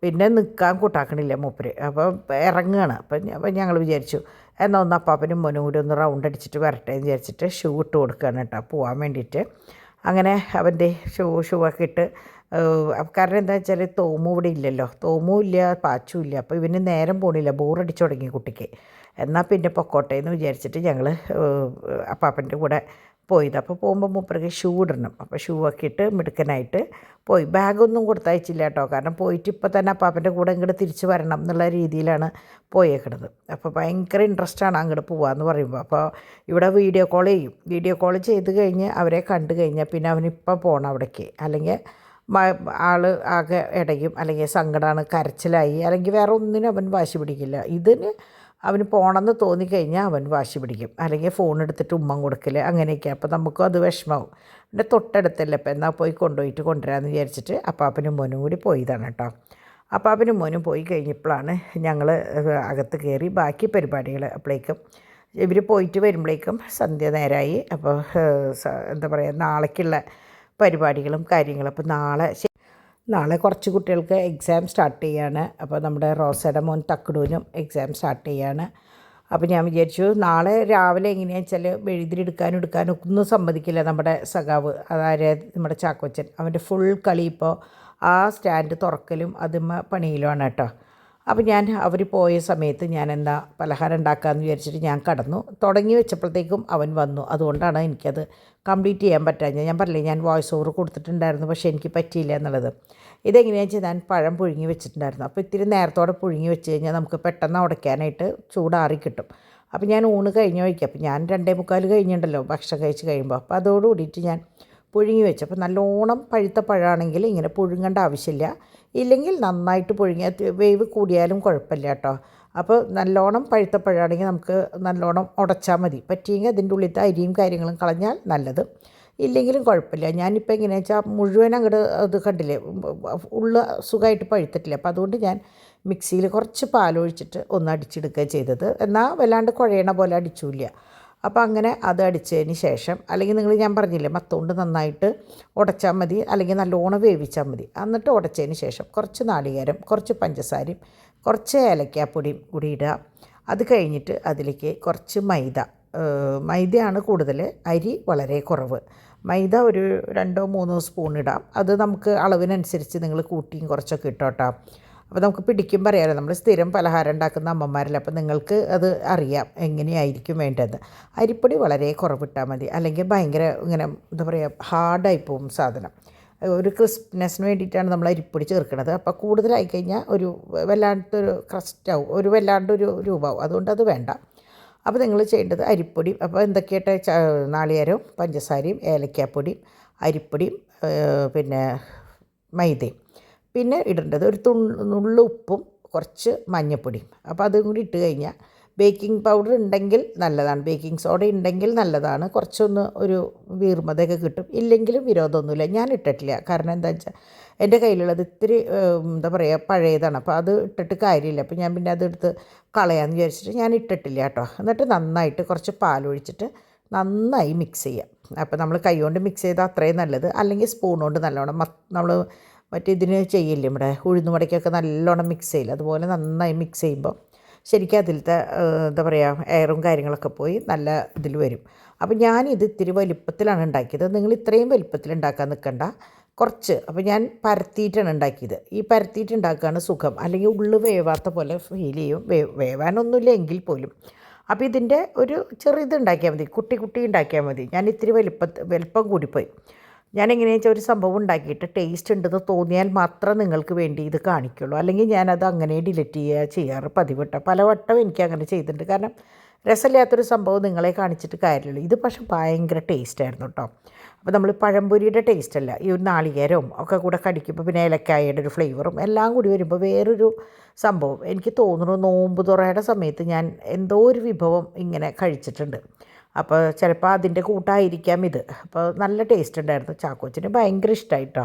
Speaker 1: പിന്നെ നിൽക്കാൻ കൂട്ടാക്കണില്ല മൂപ്പര്. അപ്പോൾ ഇറങ്ങുകയാണ്. അപ്പം ഞങ്ങൾ വിചാരിച്ചു എന്നാൽ ഒന്ന് അപ്പാപ്പനും മോനും കൂടി ഒന്ന് റൗണ്ട് അടിച്ചിട്ട് വരട്ടെ എന്ന് വിചാരിച്ചിട്ട് ഷൂ ഇട്ട് കൊടുക്കുകയാണ് കേട്ടോ പോകാൻ വേണ്ടിയിട്ട്. അങ്ങനെ അവൻ്റെ ഷൂ ഒക്കെ ഇട്ട്, കാരണം എന്താ വെച്ചാൽ തോമു ഇവിടെ ഇല്ലല്ലോ, തോമും ഇല്ല പാച്ചും ഇല്ല. അപ്പോൾ ഇവന് നേരം പോണില്ല, ബോറടിച്ചു തുടങ്ങി കുട്ടിക്ക്. എന്നാൽ പിന്നെ പൊക്കോട്ടെ എന്ന് വിചാരിച്ചിട്ട് ഞങ്ങൾ അപ്പാപ്പൻ്റെ കൂടെ പോയത്. അപ്പോൾ പോകുമ്പോൾ മൂപ്പർക്ക് ഷൂ ഇടണം. അപ്പോൾ ഷൂ ഒക്കെ ഇട്ട് മിടുക്കനായിട്ട് പോയി. ബാഗൊന്നും കൊടുത്തയച്ചില്ല കേട്ടോ. കാരണം പോയിട്ട് ഇപ്പോൾ തന്നെ അപ്പാപ്പൻ്റെ കൂടെ ഇങ്ങോട്ട് തിരിച്ച് വരണം എന്നുള്ള രീതിയിലാണ് പോയേക്കണത്. അപ്പോൾ ഭയങ്കര ഇൻട്രസ്റ്റാണ് അങ്ങോട്ട് പോകാമെന്ന് പറയുമ്പോൾ. അപ്പോൾ ഇവിടെ വീഡിയോ കോൾ ചെയ്യും. വീഡിയോ കോൾ ചെയ്ത് കഴിഞ്ഞ് അവരെ കണ്ടു കഴിഞ്ഞാൽ പിന്നെ അവനിപ്പോൾ പോകണം അവിടേക്ക്. അല്ലെങ്കിൽ ആൾ ആകെ ഇടയും, അല്ലെങ്കിൽ സങ്കടമാണ്, കരച്ചിലായി, അല്ലെങ്കിൽ വേറെ ഒന്നിനും അവൻ വാശി പിടിക്കില്ല. ഇതിന് അവന് പോകണമെന്ന് തോന്നിക്കഴിഞ്ഞാൽ അവൻ വാശി പിടിക്കും, അല്ലെങ്കിൽ ഫോൺ എടുത്തിട്ട് ഉമ്മം കൊടുക്കൽ അങ്ങനെയൊക്കെ. അപ്പോൾ നമുക്കും അത് വിഷമാവും. പിന്നെ തൊട്ടടുത്തല്ലേ അപ്പോൾ എന്നാൽ പോയി കൊണ്ടുവരാമെന്ന് വിചാരിച്ചിട്ട് അപ്പാപ്പനും മോനും കൂടി പോയതാണ് കേട്ടോ. അപ്പാപ്പനും മോനും പോയി കഴിഞ്ഞപ്പോഴാണ് ഞങ്ങൾ അകത്ത് കയറി ബാക്കി പരിപാടികൾ. അപ്പോഴേക്കും ഇവർ പോയിട്ട് വരുമ്പോഴേക്കും സന്ധ്യ നേരമായി. അപ്പോൾ എന്താ പറയുക, നാളേക്കുള്ള പരിപാടികളും കാര്യങ്ങളും. അപ്പോൾ നാളെ കുറച്ച് കുട്ടികൾക്ക് എക്സാം സ്റ്റാർട്ട് ചെയ്യാണ്. അപ്പോൾ നമ്മുടെ റോസയുടെ മോൻ തക്കടൂനും എക്സാം സ്റ്റാർട്ട് ചെയ്യാണ്. അപ്പോൾ ഞാൻ വിചാരിച്ചു നാളെ രാവിലെ എങ്ങനെയാണെന്ന് വെച്ചാൽ എടുക്കാനും ഒന്നും സമ്മതിക്കില്ല നമ്മുടെ സഖാവ്, അതായത് നമ്മുടെ ചാക്കോച്ചൻ. അവൻ്റെ ഫുൾ കളി ഇപ്പോൾ ആ സ്റ്റാൻഡ് തുറക്കലും പണിയിലുമാണ് കേട്ടോ. അപ്പോൾ അവർ പോയ സമയത്ത് ഞാൻ എന്താ പലഹാരം ഉണ്ടാക്കാമെന്ന് വിചാരിച്ചിട്ട് ഞാൻ തുടങ്ങി വെച്ചപ്പോഴത്തേക്കും അവൻ വന്നു. അതുകൊണ്ടാണ് എനിക്കത് കംപ്ലീറ്റ് ചെയ്യാൻ പറ്റാഞ്ഞത്. ഞാൻ പറഞ്ഞില്ലേ, ഞാൻ വോയിസ് ഓവർ കൊടുത്തിട്ടുണ്ടായിരുന്നു, പക്ഷേ എനിക്ക് പറ്റിയില്ല എന്നുള്ളത്. ഇതെങ്ങനെയാണെന്ന് വെച്ചാൽ ഞാൻ പഴം പുഴുങ്ങി വെച്ചിട്ടുണ്ടായിരുന്നു. അപ്പോൾ ഇത്തിരി നേരത്തോടെ പുഴുങ്ങി വെച്ച് കഴിഞ്ഞാൽ നമുക്ക് പെട്ടെന്ന് ഉടയ്ക്കാനായിട്ട് ചൂടാറി കിട്ടും. അപ്പോൾ ഞാൻ ഊണ് കഴിഞ്ഞ് വയ്ക്കുക. അപ്പോൾ ഞാൻ 2:45 കഴിഞ്ഞിട്ടുണ്ടല്ലോ ഭക്ഷണം കഴിച്ച് കഴിയുമ്പോൾ. അപ്പോൾ അതോട് കൂടിയിട്ട് ഞാൻ പുഴുങ്ങി വെച്ചു. അപ്പോൾ നല്ലോണം പഴുത്ത പഴമാണെങ്കിൽ ഇങ്ങനെ പുഴുങ്ങേണ്ട ആവശ്യമില്ല. ഇല്ലെങ്കിൽ നന്നായിട്ട് പുഴുങ്ങിയ വേവ് കൂടിയാലും കുഴപ്പമില്ല കേട്ടോ. അപ്പോൾ നല്ലോണം പഴുത്ത പഴമാണെങ്കിൽ നമുക്ക് നല്ലോണം ഉടച്ചാൽ മതി. പറ്റിയെങ്കിൽ അതിൻ്റെ ഉള്ളിലത്തെ അരിയും കാര്യങ്ങളും കളഞ്ഞാൽ നല്ലത്. ഇല്ലെങ്കിലും കുഴപ്പമില്ല. ഞാനിപ്പോൾ എങ്ങനെയാണെന്ന് വെച്ചാൽ മുഴുവൻ അങ്ങോട്ട് അത് കണ്ടില്ലേ, സുഖമായിട്ട് പഴുത്തിട്ടില്ല. അപ്പോൾ അതുകൊണ്ട് ഞാൻ മിക്സിയിൽ കുറച്ച് പാലൊഴിച്ചിട്ട് ഒന്ന് അടിച്ചെടുക്കുക ചെയ്തത്. എന്നാൽ വല്ലാണ്ട് കുഴയണ പോലെ അടിച്ചില്ല. അപ്പോൾ അങ്ങനെ അത് അടിച്ചതിന് ശേഷം, അല്ലെങ്കിൽ ഞാൻ പറഞ്ഞില്ലേ മത്തോണ്ട് നന്നായിട്ട് ഉടച്ചാൽ മതി, അല്ലെങ്കിൽ നല്ലോണം വേവിച്ചാൽ മതി. എന്നിട്ട് ഉടച്ചതിന് ശേഷം കുറച്ച് നാളികേരം, കുറച്ച് പഞ്ചസാരയും കുറച്ച് ഏലക്കാപ്പൊടിയും കൂടി ഇടുക. അത് കഴിഞ്ഞിട്ട് അതിലേക്ക് കുറച്ച് മൈദയാണ് കൂടുതൽ, അരി വളരെ കുറവ്. മൈദ ഒരു 2-3 സ്പൂൺ ഇടാം. അത് നമുക്ക് അളവിനനുസരിച്ച് നിങ്ങൾ കൂട്ടിയും കുറച്ചൊക്കെ ഇട്ടോട്ടോ. അപ്പോൾ നമുക്ക് പിടിക്കും പറയാമല്ലോ, നമ്മൾ സ്ഥിരം പലഹാരം ഉണ്ടാക്കുന്ന അമ്മമാരല്ല. അപ്പോൾ നിങ്ങൾക്ക് അത് അറിയാം എങ്ങനെയായിരിക്കും വേണ്ടത്. അരിപ്പൊടി വളരെ കുറവിട്ടാൽ മതി, അല്ലെങ്കിൽ ഭയങ്കര ഇങ്ങനെ എന്താ പറയുക ഹാർഡായി പോകും സാധനം. ഒരു ക്രിസ്പിനെസ്സിന് വേണ്ടിയിട്ടാണ് നമ്മൾ അരിപ്പൊടി ചേർക്കുന്നത്. അപ്പോൾ കൂടുതലായി കഴിഞ്ഞാൽ ഒരു വല്ലാണ്ടൊരു ക്രസ്റ്റാവും, വല്ലാണ്ടൊരു രൂപമാവും. അതുകൊണ്ട് അത് വേണ്ട. അപ്പോൾ നിങ്ങൾ ചെയ്യേണ്ടത് അരിപ്പൊടി. അപ്പോൾ എന്തൊക്കെയായിട്ട് നാളികേരവും പഞ്ചസാരയും ഏലക്കാപ്പൊടിയും അരിപ്പൊടിയും പിന്നെ മൈദയും. പിന്നെ ഇടേണ്ടത് ഒരു നുള്ളു ഉപ്പും കുറച്ച് മഞ്ഞൾപ്പൊടിയും. അപ്പോൾ അതും കൂടി ഇട്ട് കഴിഞ്ഞാൽ ബേക്കിംഗ് പൗഡർ ഉണ്ടെങ്കിൽ നല്ലതാണ്, ബേക്കിംഗ് സോഡ ഉണ്ടെങ്കിൽ നല്ലതാണ്, കുറച്ചൊന്ന് ഒരു വീർമതയൊക്കെ കിട്ടും. ഇല്ലെങ്കിലും വിരോധമൊന്നുമില്ല. ഞാൻ ഇട്ടിട്ടില്ല, കാരണം എന്താ വെച്ചാൽ എൻ്റെ കയ്യിലുള്ളത് ഇത്തിരി എന്താ പറയുക പഴയതാണ്, അപ്പോൾ അത് ഇട്ടിട്ട് കാര്യമില്ല. അപ്പോൾ ഞാൻ പിന്നെ അതെടുത്ത് കളയാമെന്ന് വിചാരിച്ചിട്ട് ഞാൻ ഇട്ടിട്ടില്ല കേട്ടോ. എന്നിട്ട് നന്നായിട്ട് കുറച്ച് പാലൊഴിച്ചിട്ട് നന്നായി മിക്സ് ചെയ്യാം. അപ്പോൾ നമ്മൾ കൈ കൊണ്ട് മിക്സ് ചെയ്താൽ അത്രയും നല്ലത്, അല്ലെങ്കിൽ സ്പൂൺ കൊണ്ട് നല്ലോണം നമ്മൾ മറ്റേതിന് ചെയ്യില്ലേ ഇവിടെ ഉഴുന്നുവടയ്ക്കൊക്കെ നല്ലോണം മിക്സ് ചെയ്യില്ല, അതുപോലെ നന്നായി മിക്സ് ചെയ്യുമ്പോൾ ശരിക്കും അതിലത്തെ എന്താ പറയുക എയറും കാര്യങ്ങളൊക്കെ പോയി നല്ല ഇതിൽ വരും. അപ്പോൾ ഞാനിത് ഇത്തിരി വലിപ്പത്തിലാണ് ഉണ്ടാക്കിയത്. നിങ്ങൾ ഇത്രയും വലിപ്പത്തിൽ ഉണ്ടാക്കാൻ നിൽക്കണ്ട, കുറച്ച്. അപ്പോൾ ഞാൻ പരത്തിയിട്ടാണ് ഉണ്ടാക്കിയത്. ഈ പരത്തിയിട്ട് ഉണ്ടാക്കുകയാണ് സുഖം, അല്ലെങ്കിൽ ഉള്ളു വേവാത്ത പോലെ ഫീൽ ചെയ്യും. വേവാനൊന്നുമില്ല എങ്കിൽ പോലും. അപ്പോൾ ഇതിൻ്റെ ഒരു ചെറിയത് ഉണ്ടാക്കിയാൽ മതി, കുട്ടി ഉണ്ടാക്കിയാൽ മതി. ഞാൻ ഇത്തിരി വലിപ്പം കൂടിപ്പോയി. ഞാൻ എങ്ങനെയാണെന്ന് വെച്ചാൽ ഒരു സംഭവം ഉണ്ടാക്കിയിട്ട് ടേസ്റ്റ് ഉണ്ടെന്ന് തോന്നിയാൽ മാത്രം നിങ്ങൾക്ക് വേണ്ടി ഇത് കാണിക്കുള്ളൂ, അല്ലെങ്കിൽ ഞാനത് അങ്ങനെ ഡിലീറ്റ് ചെയ്യാറ് പതിവ് കേട്ടോ. പലവട്ടം എനിക്ക് അങ്ങനെ ചെയ്തിട്ടുണ്ട്, കാരണം രസമില്ലാത്തൊരു സംഭവം നിങ്ങളെ കാണിച്ചിട്ട് കാര്യമില്ല. ഇത് പക്ഷേ ഭയങ്കര ടേസ്റ്റായിരുന്നു കേട്ടോ. അപ്പോൾ നമ്മൾ പഴംപൊരിയുടെ ടേസ്റ്റ് അല്ല, ഈ ഒരു നാളികേരവും ഒക്കെ കൂടെ കടിക്കുമ്പോൾ പിന്നെ ഏലക്കായയുടെ ഒരു ഫ്ലേവറും എല്ലാം കൂടി വരുമ്പോൾ വേറൊരു സംഭവം. എനിക്ക് തോന്നുന്നു നോമ്പ് തുറയുടെ സമയത്ത് ഞാൻ എന്തോ ഒരു വിഭവം ഇങ്ങനെ കഴിച്ചിട്ടുണ്ട്. അപ്പോൾ ചിലപ്പോൾ അതിൻ്റെ കൂട്ടായിരിക്കാം ഇത്. അപ്പോൾ നല്ല ടേസ്റ്റ് ഉണ്ടായിരുന്നു. ചാക്കോച്ചിന് ഭയങ്കര ഇഷ്ടമായിട്ടോ.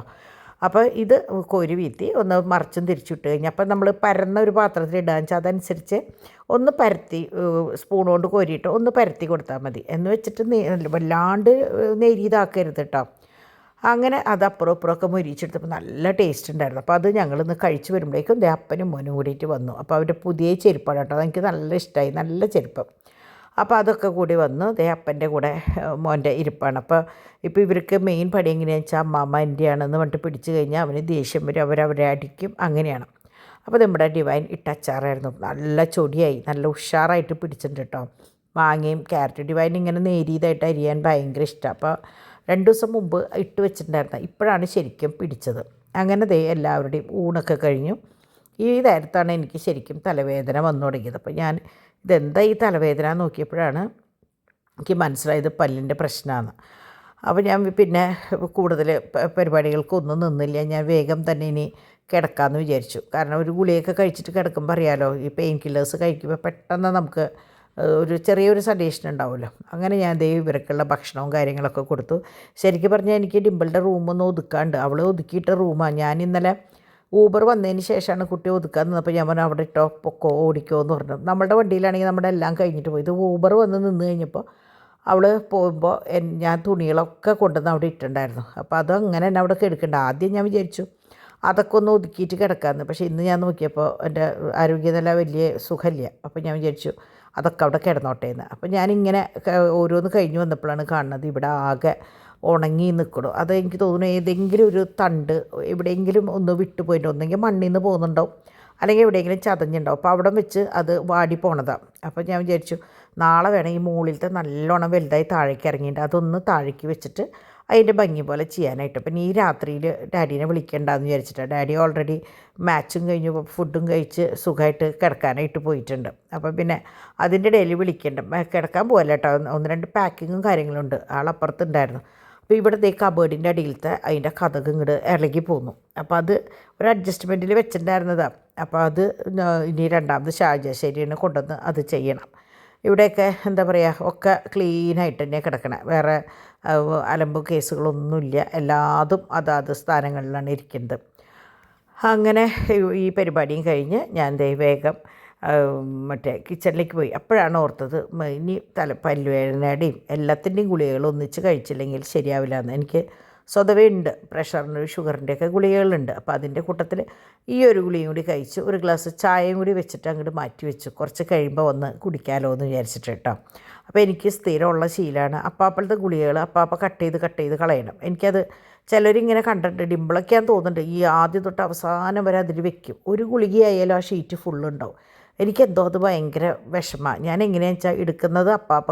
Speaker 1: അപ്പോൾ ഇത് കോരി വീത്തി ഒന്ന് മറിച്ചും തിരിച്ചിട്ട് കഴിഞ്ഞാൽ, അപ്പോൾ നമ്മൾ പരന്ന ഒരു പാത്രത്തിൽ ഇടുക വെച്ചാൽ അതനുസരിച്ച് ഒന്ന് പരത്തി സ്പൂൺ കൊണ്ട് കോരിയിട്ട് ഒന്ന് പരത്തി കൊടുത്താൽ മതി. എന്ന് വെച്ചിട്ട് വല്ലാണ്ട് നെരിയതാക്കരുത് കേട്ടോ. അങ്ങനെ അത് അപ്പുറം ഇപ്പുറമൊക്കെ മൊരിച്ചെടുത്തപ്പോൾ നല്ല ടേസ്റ്റ് ഉണ്ടായിരുന്നു. അപ്പോൾ അത് ഞങ്ങളിന്ന് കഴിച്ച് വരുമ്പോഴേക്കും അപ്പനും മോനും കൂടിയിട്ട് വന്നു. അപ്പോൾ അവരുടെ പുതിയ ചെരുപ്പാണ് കേട്ടോ, അതെനിക്ക് നല്ല ഇഷ്ടമായി, നല്ല ചെരുപ്പ്. അപ്പോൾ അതൊക്കെ കൂടി വന്ന് അപ്പൻ്റെ കൂടെ മോൻ്റെ ഇരിപ്പാണ്. ഇപ്പോൾ ഇവർക്ക് മെയിൻ പണി എങ്ങനെയാണെന്ന് വെച്ചാൽ അമ്മാമ്മ എൻ്റെയാണെന്ന് പറഞ്ഞിട്ട് പിടിച്ചു കഴിഞ്ഞാൽ അവന് ദേഷ്യം വരും, അവരെ അടിക്കും, അങ്ങനെയാണ്. അപ്പോൾ നമ്മുടെ ഡിവൈൻ ഇട്ട അച്ചാറായിരുന്നു, നല്ല ചൊടിയായി, നല്ല ഉഷാറായിട്ട് പിടിച്ചിട്ടുണ്ട് കേട്ടോ. മാങ്ങയും ക്യാരറ്റ് ഡിവൈൻ ഇങ്ങനെ നേരിയതായിട്ട് അരിയാൻ ഭയങ്കര ഇഷ്ടമാണ്. അപ്പോൾ 2 ദിവസം മുമ്പ് ഇട്ട് വെച്ചിട്ടുണ്ടായിരുന്നു, ഇപ്പോഴാണ് ശരിക്കും പിടിച്ചത്. അങ്ങനെ എല്ലാവരുടെയും ഊണൊക്കെ കഴിഞ്ഞു. ഈ നേരത്താണ് എനിക്ക് ശരിക്കും തലവേദന വന്നു തുടങ്ങിയത്. അപ്പോൾ ഞാൻ ഇതെന്താ ഈ തലവേദന നോക്കിയപ്പോഴാണ് എനിക്ക് മനസ്സിലായത് പല്ലിൻ്റെ പ്രശ്നമാണ്. അപ്പോൾ ഞാൻ പിന്നെ കൂടുതൽ പരിപാടികൾക്കൊന്നും നിന്നില്ല. ഞാൻ വേഗം തന്നെ ഇനി കിടക്കാമെന്ന് വിചാരിച്ചു. കാരണം ഒരു ഗുളിയൊക്കെ കഴിച്ചിട്ട് കിടക്കുമ്പോൾ അറിയാമല്ലോ, ഈ പെയിൻ കില്ലേഴ്സ് കഴിക്കുമ്പോൾ പെട്ടെന്ന് നമുക്ക് ഒരു ചെറിയൊരു സഡേഷൻ ഉണ്ടാവുമല്ലോ. അങ്ങനെ ഞാൻ ഇവർക്കുള്ള ഭക്ഷണവും കാര്യങ്ങളൊക്കെ കൊടുത്തു. ശരിക്കും പറഞ്ഞാൽ എനിക്ക് ഡിമ്പിളുടെ റൂമൊന്നും ഒതുക്കാണ്ട്, അവൾ ഒതുക്കിയിട്ട റൂമാണ്. ഞാൻ ഇന്നലെ ഊബർ വന്നതിന് ശേഷമാണ് കുട്ടി ഒതുക്കാൻ നിന്നപ്പോൾ ഞാൻ പറഞ്ഞു അവിടെ ഇട്ടോ പൊക്കോ ഓടിക്കോ എന്ന് പറഞ്ഞു. നമ്മുടെ വണ്ടിയിലാണെങ്കിൽ നമ്മുടെ എല്ലാം കഴിഞ്ഞിട്ട് പോയി. ഇത് ഊബർ വന്ന് നിന്ന് കഴിഞ്ഞപ്പോൾ അവൾ പോകുമ്പോൾ ഞാൻ തുണികളൊക്കെ കൊണ്ടുവന്ന് അവിടെ ഇട്ടിട്ടുണ്ടായിരുന്നു. അപ്പോൾ അതങ്ങനെ തന്നെ അവിടെ കിടക്കണ്ട. ആദ്യം ഞാൻ വിചാരിച്ചു അതൊക്കെ ഒന്ന് ഒതുക്കിയിട്ട് കിടക്കാമെന്ന്. പക്ഷേ ഇന്ന് ഞാൻ നോക്കിയപ്പോൾ എൻ്റെ ആരോഗ്യനില വലിയ സുഖമില്ല. അപ്പോൾ ഞാൻ വിചാരിച്ചു അതൊക്കെ അവിടെ കിടന്നോട്ടെ എന്ന്. അപ്പോൾ ഞാനിങ്ങനെ ഓരോന്ന് കഴിഞ്ഞ് വന്നപ്പോഴാണ് കാണുന്നത് ഇവിടെ ആകെ ഉണങ്ങി നിൽക്കണം. അത് എനിക്ക് തോന്നുന്നു ഏതെങ്കിലും ഒരു തണ്ട് എവിടെയെങ്കിലും ഒന്ന് വിട്ടുപോയിട്ട്, ഒന്നെങ്കിൽ മണ്ണിൽ നിന്ന് പോകുന്നുണ്ടാവും, അല്ലെങ്കിൽ എവിടെയെങ്കിലും ചതഞ്ഞുണ്ടാവും. അപ്പോൾ അവിടെ വെച്ച് അത് വാടി പോണതാണ്. അപ്പോൾ ഞാൻ വിചാരിച്ചു നാളെ വേണം ഈ മുകളിലത്തെ നല്ലോണം വലുതായി താഴേക്ക് ഇറങ്ങിയിട്ട് അതൊന്ന് താഴേക്ക് വെച്ചിട്ട് അതിൻ്റെ ഭംഗി പോലെ ചെയ്യാനായിട്ട്. അപ്പം ഈ രാത്രിയിൽ ഡാഡീനെ വിളിക്കേണ്ടെന്ന് വിചാരിച്ചിട്ടാണ്. ഡാഡി ഓൾറെഡി മാച്ചും കഴിഞ്ഞ് ഫുഡും കഴിച്ച് സുഖമായിട്ട് കിടക്കാനായിട്ട് പോയിട്ടുണ്ട്. അപ്പം പിന്നെ അതിൻ്റെ ഇടയിൽ വിളിക്കേണ്ട, കിടക്കാൻ പോകല്ല കേട്ടോ, 1-2 പാക്കിങ്ങും കാര്യങ്ങളുണ്ട്. ആളപ്പുറത്തുണ്ടായിരുന്നു. അപ്പോൾ ഇവിടുത്തെ കബേർഡിൻ്റെ അടിയിലത്തെ അതിൻ്റെ കതക് ഇങ്ങോട്ട് ഇളകി പോന്നു. അപ്പോൾ അത് ഒരു അഡ്ജസ്റ്റ്മെൻറ്റിൽ വെച്ചിട്ടുണ്ടായിരുന്നതാണ്. അപ്പോൾ അത് ഇനി രണ്ടാമത് ഷാജശ്ശേരിനെ കൊണ്ടുവന്ന് അത് ചെയ്യണം. ഇവിടെയൊക്കെ എന്താ പറയുക ഒക്കെ ക്ലീനായിട്ട് തന്നെ കിടക്കണം, വേറെ അലമ്പ് കേസുകളൊന്നുമില്ല, എല്ലാതും അതാത് സ്ഥാനങ്ങളിലാണ് ഇരിക്കുന്നത്. അങ്ങനെ ഈ പരിപാടിയും കഴിഞ്ഞ് ഞാൻ വേഗം മറ്റേ കിച്ചണിലേക്ക് പോയി. അപ്പോഴാണ് ഓർത്തത് ഇനി പല്ലുവേദനയുടെയും എല്ലാത്തിൻ്റെയും ഗുളികകൾ ഒന്നിച്ച് കഴിച്ചില്ലെങ്കിൽ ശരിയാവില്ല എന്ന്. എനിക്ക് സ്വതവേ ഉണ്ട്, പ്രഷറിന് ഷുഗറിൻ്റെയൊക്കെ ഗുളികകളുണ്ട്. അപ്പോൾ അതിൻ്റെ കൂട്ടത്തിൽ ഈ ഒരു ഗുളിയും കൂടി കഴിച്ച് ഒരു ഗ്ലാസ് ചായയും കൂടി വെച്ചിട്ട് അങ്ങോട്ട് മാറ്റി വെച്ചു. കുറച്ച് കഴിയുമ്പോൾ ഒന്ന് കുടിക്കാമല്ലോ എന്ന് വിചാരിച്ചിട്ട് കേട്ടോ. അപ്പോൾ എനിക്ക് സ്ഥിരമുള്ള ശീലമാണ് അപ്പാപ്പോഴത്തെ ഗുളികകൾ കട്ട് ചെയ്ത് കളയണം. എനിക്കത് ചിലരിങ്ങനെ കണ്ടിട്ട് ഡിമ്പിളൊക്കെയാന്ന് തോന്നുന്നുണ്ട്, ഈ ആദ്യം തൊട്ട് അവസാനം വരെ അതിൽ വെക്കും. ഒരു ഗുളികയായാലും ആ ഷീറ്റ് ഫുള്ളുണ്ടാവും. എനിക്കെന്തോ അത് ഭയങ്കര വിഷമമാണ്. ഞാൻ എങ്ങനെയാണെന്ന് വെച്ചാൽ എടുക്കുന്നത്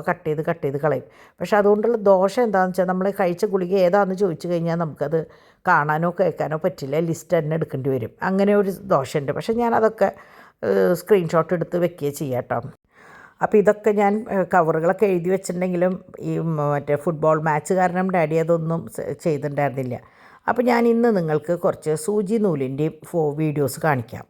Speaker 1: കട്ട് ചെയ്ത് കളയും. പക്ഷേ അതുകൊണ്ടുള്ള ദോഷം എന്താണെന്ന് വെച്ചാൽ നമ്മൾ കഴിച്ച ഗുളിക ഏതാണെന്ന് ചോദിച്ചു കഴിഞ്ഞാൽ നമുക്കത് കാണാനോ കേൾക്കാനോ പറ്റില്ല, ലിസ്റ്റ് തന്നെ എടുക്കേണ്ടി വരും. അങ്ങനെ ഒരു ദോഷമുണ്ട്. പക്ഷേ ഞാനതൊക്കെ സ്ക്രീൻഷോട്ട് എടുത്ത് വെക്കുകയും ചെയ്യാം കേട്ടോ. അപ്പോൾ ഇതൊക്കെ ഞാൻ കവറുകളൊക്കെ എഴുതി വെച്ചിട്ടുണ്ടെങ്കിലും ഈ മറ്റേ ഫുട്ബോൾ മാച്ച് കാരണം ഡാഡി അതൊന്നും ചെയ്തിട്ടുണ്ടായിരുന്നില്ല. അപ്പോൾ ഞാൻ ഇന്ന് നിങ്ങൾക്ക് കുറച്ച് സൂചി നൂലിൻ്റെയും വീഡിയോസ് കാണിക്കാം.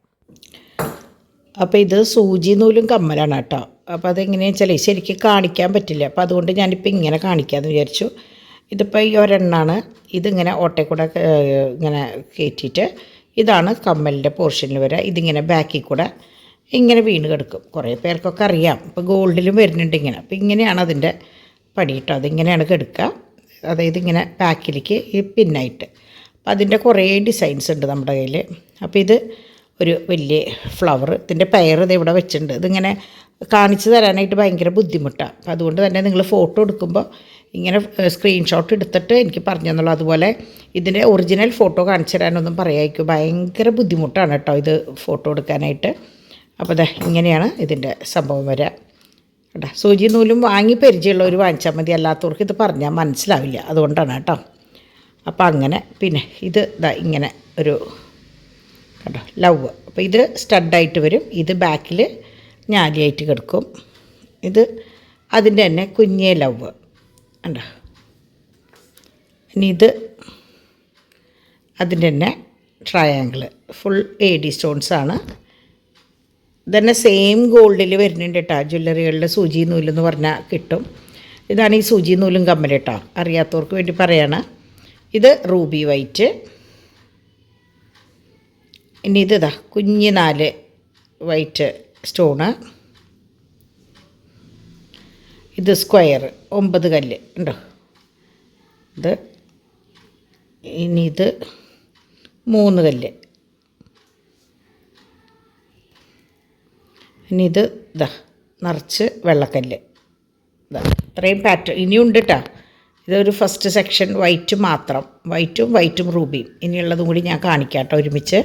Speaker 1: അപ്പോൾ ഇത് സൂചി നൂലും കമ്മലാണ് കേട്ടോ. അപ്പോൾ അതെങ്ങനെയാണെന്ന് വെച്ചാൽ ശരിക്കും കാണിക്കാൻ പറ്റില്ല. അപ്പോൾ അതുകൊണ്ട് ഞാനിപ്പോൾ ഇങ്ങനെ കാണിക്കാമെന്ന് വിചാരിച്ചു. ഇതിപ്പോൾ ഈ ഒരെണ്ണമാണ്. ഇതിങ്ങനെ ഓട്ടയിൽ കൂടെ ഇങ്ങനെ കയറ്റിയിട്ട് ഇതാണ് കമ്മലിൻ്റെ പോർഷനിൽ വരിക. ഇതിങ്ങനെ ബാക്കിൽ കൂടെ ഇങ്ങനെ വീണ് കിടക്കും. കുറേ പേർക്കൊക്കെ അറിയാം. ഇപ്പോൾ ഗോൾഡിലും വരുന്നുണ്ട് ഇങ്ങനെ. അപ്പോൾ ഇങ്ങനെയാണ് അതിൻ്റെ പണി കേട്ടോ. അതിങ്ങനെയാണ് കിടക്കുക. അതായത് ഇങ്ങനെ ബാക്കിലേക്ക് ഈ പിന്നായിട്ട്. അപ്പോൾ അതിൻ്റെ കുറേ ഡിസൈൻസ് ഉണ്ട് നമ്മുടെ കയ്യിൽ. അപ്പോൾ ഇത് ഒരു വലിയ ഫ്ലവർ, ഇതിൻ്റെ പെയർ ഇത് ഇവിടെ വെച്ചിട്ടുണ്ട്. ഇതിങ്ങനെ കാണിച്ചു തരാനായിട്ട് ഭയങ്കര ബുദ്ധിമുട്ടാണ്. അപ്പോൾ അതുകൊണ്ട് തന്നെ നിങ്ങൾ ഫോട്ടോ എടുക്കുമ്പോൾ ഇങ്ങനെ സ്ക്രീൻഷോട്ട് എടുത്തിട്ട് എനിക്ക് പറഞ്ഞു തന്നുള്ളൂ. അതുപോലെ ഇതിൻ്റെ ഒറിജിനൽ ഫോട്ടോ കാണിച്ചു തരാനൊന്നും പറയായിരിക്കും, ഭയങ്കര ബുദ്ധിമുട്ടാണ് കേട്ടോ ഇത് ഫോട്ടോ എടുക്കാനായിട്ട്. അപ്പോൾ അതെ ഇങ്ങനെയാണ് ഇതിൻ്റെ സംഭവം വരിക കേട്ടോ. സൂചി നൂലും വാങ്ങി പരിചയമുള്ളവർ വാങ്ങിച്ചാൽ മതി, അല്ലാത്തവർക്ക് ഇത് പറഞ്ഞാൽ മനസ്സിലാവില്ല, അതുകൊണ്ടാണ് കേട്ടോ. അപ്പോൾ അങ്ങനെ പിന്നെ ഇത് ഇതാ ഇങ്ങനെ ഒരു കേട്ടോ ലവ്. അപ്പോൾ ഇത് സ്റ്റഡായിട്ട് വരും. ഇത് ബാക്കിൽ ഞാലിയായിട്ട് കിടക്കും. ഇത് അതിൻ്റെ തന്നെ കുഞ്ഞേ ലവ് ഉണ്ടോ. ഇനി ഇത് അതിൻ്റെ തന്നെ ട്രയാങ്കിൾ ഫുൾ AD സ്റ്റോൺസാണ്. ഇതന്നെ സെയിം ഗോൾഡിൽ വരുന്നുണ്ട് കേട്ടോ. ജ്വല്ലറികളിൽ സൂചി നൂലെന്ന് പറഞ്ഞാൽ കിട്ടും. ഇതാണ് ഈ സൂചി നൂലും കമ്മൽ കേട്ടോ, അറിയാത്തവർക്ക് വേണ്ടി പറയാണ്. ഇത് റൂബി വൈറ്റ്. ഇനി ഇതാ കുഞ്ഞ് 4 വൈറ്റ് സ്റ്റോണ്. ഇത് സ്ക്വയർ 9 കല്ല് ഉണ്ടോ. ഇത് ഇനി ഇത് 3 കല്ല്. ഇനി ഇത് ഇതാ നിറച്ച് വെള്ളക്കല്ല്. ഇതാ ഇത്രയും പാറ്റേൺ ഇനിയുണ്ട് കേട്ടോ. ഇതൊരു ഫസ്റ്റ് സെക്ഷൻ വൈറ്റ് മാത്രം, വൈറ്റും റൂബിയും. ഇനിയുള്ളതും കൂടി ഞാൻ കാണിക്കാം കേട്ടോ ഒരുമിച്ച്.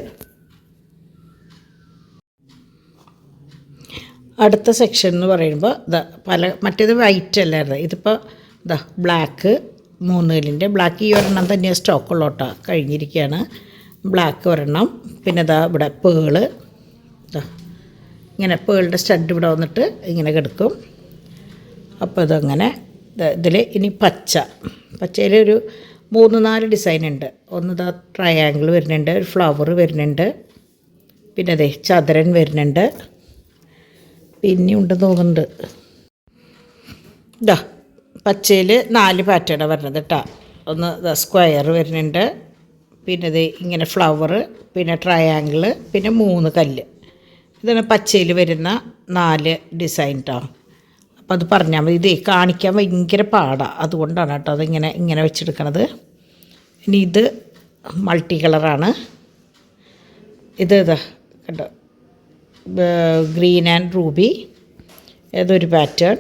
Speaker 1: അടുത്ത സെക്ഷൻ എന്ന് പറയുമ്പോൾ ഇതാ മറ്റേത് വൈറ്റ് അല്ലായിരുന്നു, ഇതിപ്പോൾ ഇതാ ബ്ലാക്ക് 3 കല്ലിൻ്റെ. ബ്ലാക്ക് ഈ ഒരെണ്ണം തന്നെ സ്റ്റോക്കുള്ള കേട്ടോ, കഴിഞ്ഞിരിക്കുകയാണ്. ബ്ലാക്ക് ഒരെണ്ണം. പിന്നെ ഇതാ ഇവിടെ പേള്, ഇതാ ഇങ്ങനെ പേളിൻ്റെ സ്റ്റഡ് ഇവിടെ വന്നിട്ട് ഇങ്ങനെ കിടക്കും. അപ്പോൾ ഇതങ്ങനെ ഇതിൽ ഇനി പച്ചയിൽ ഒരു 3-4 ഡിസൈൻ ഉണ്ട്. ഒന്ന് ഇതാ ട്രയാങ്കിൾ വരുന്നുണ്ട്, ഒരു ഫ്ലവർ വരുന്നുണ്ട്, പിന്നെ അതെ ചതുരൻ വരുന്നുണ്ട്, പിന്നെ ഉണ്ടെന്ന് തോന്നുന്നുണ്ട്. ഇതാ പച്ചയിൽ 4 പാറ്റേണാണ് വരുന്നത് കേട്ടോ. ഒന്ന് സ്ക്വയർ വരുന്നുണ്ട്, പിന്നെ ഇത് ഇങ്ങനെ ഫ്ലവർ, പിന്നെ ട്രയാങ്കിൾ, പിന്നെ 3 കല്ല്. ഇതാണ് പച്ചയിൽ വരുന്ന 4 ഡിസൈൻ കേട്ടോ. അപ്പോൾ അത് പറഞ്ഞാൽ മതി. ഇത് കാണിക്കാൻ ഭയങ്കര പാടാണ്, അതുകൊണ്ടാണ് കേട്ടോ ഇങ്ങനെ വെച്ചെടുക്കണത്. ഇനി ഇത് മൾട്ടി കളറാണ്. ഇത് ഇതാ കേട്ടോ ഗ്രീൻ ആൻഡ് റൂബി, ഏതൊരു പാറ്റേൺ.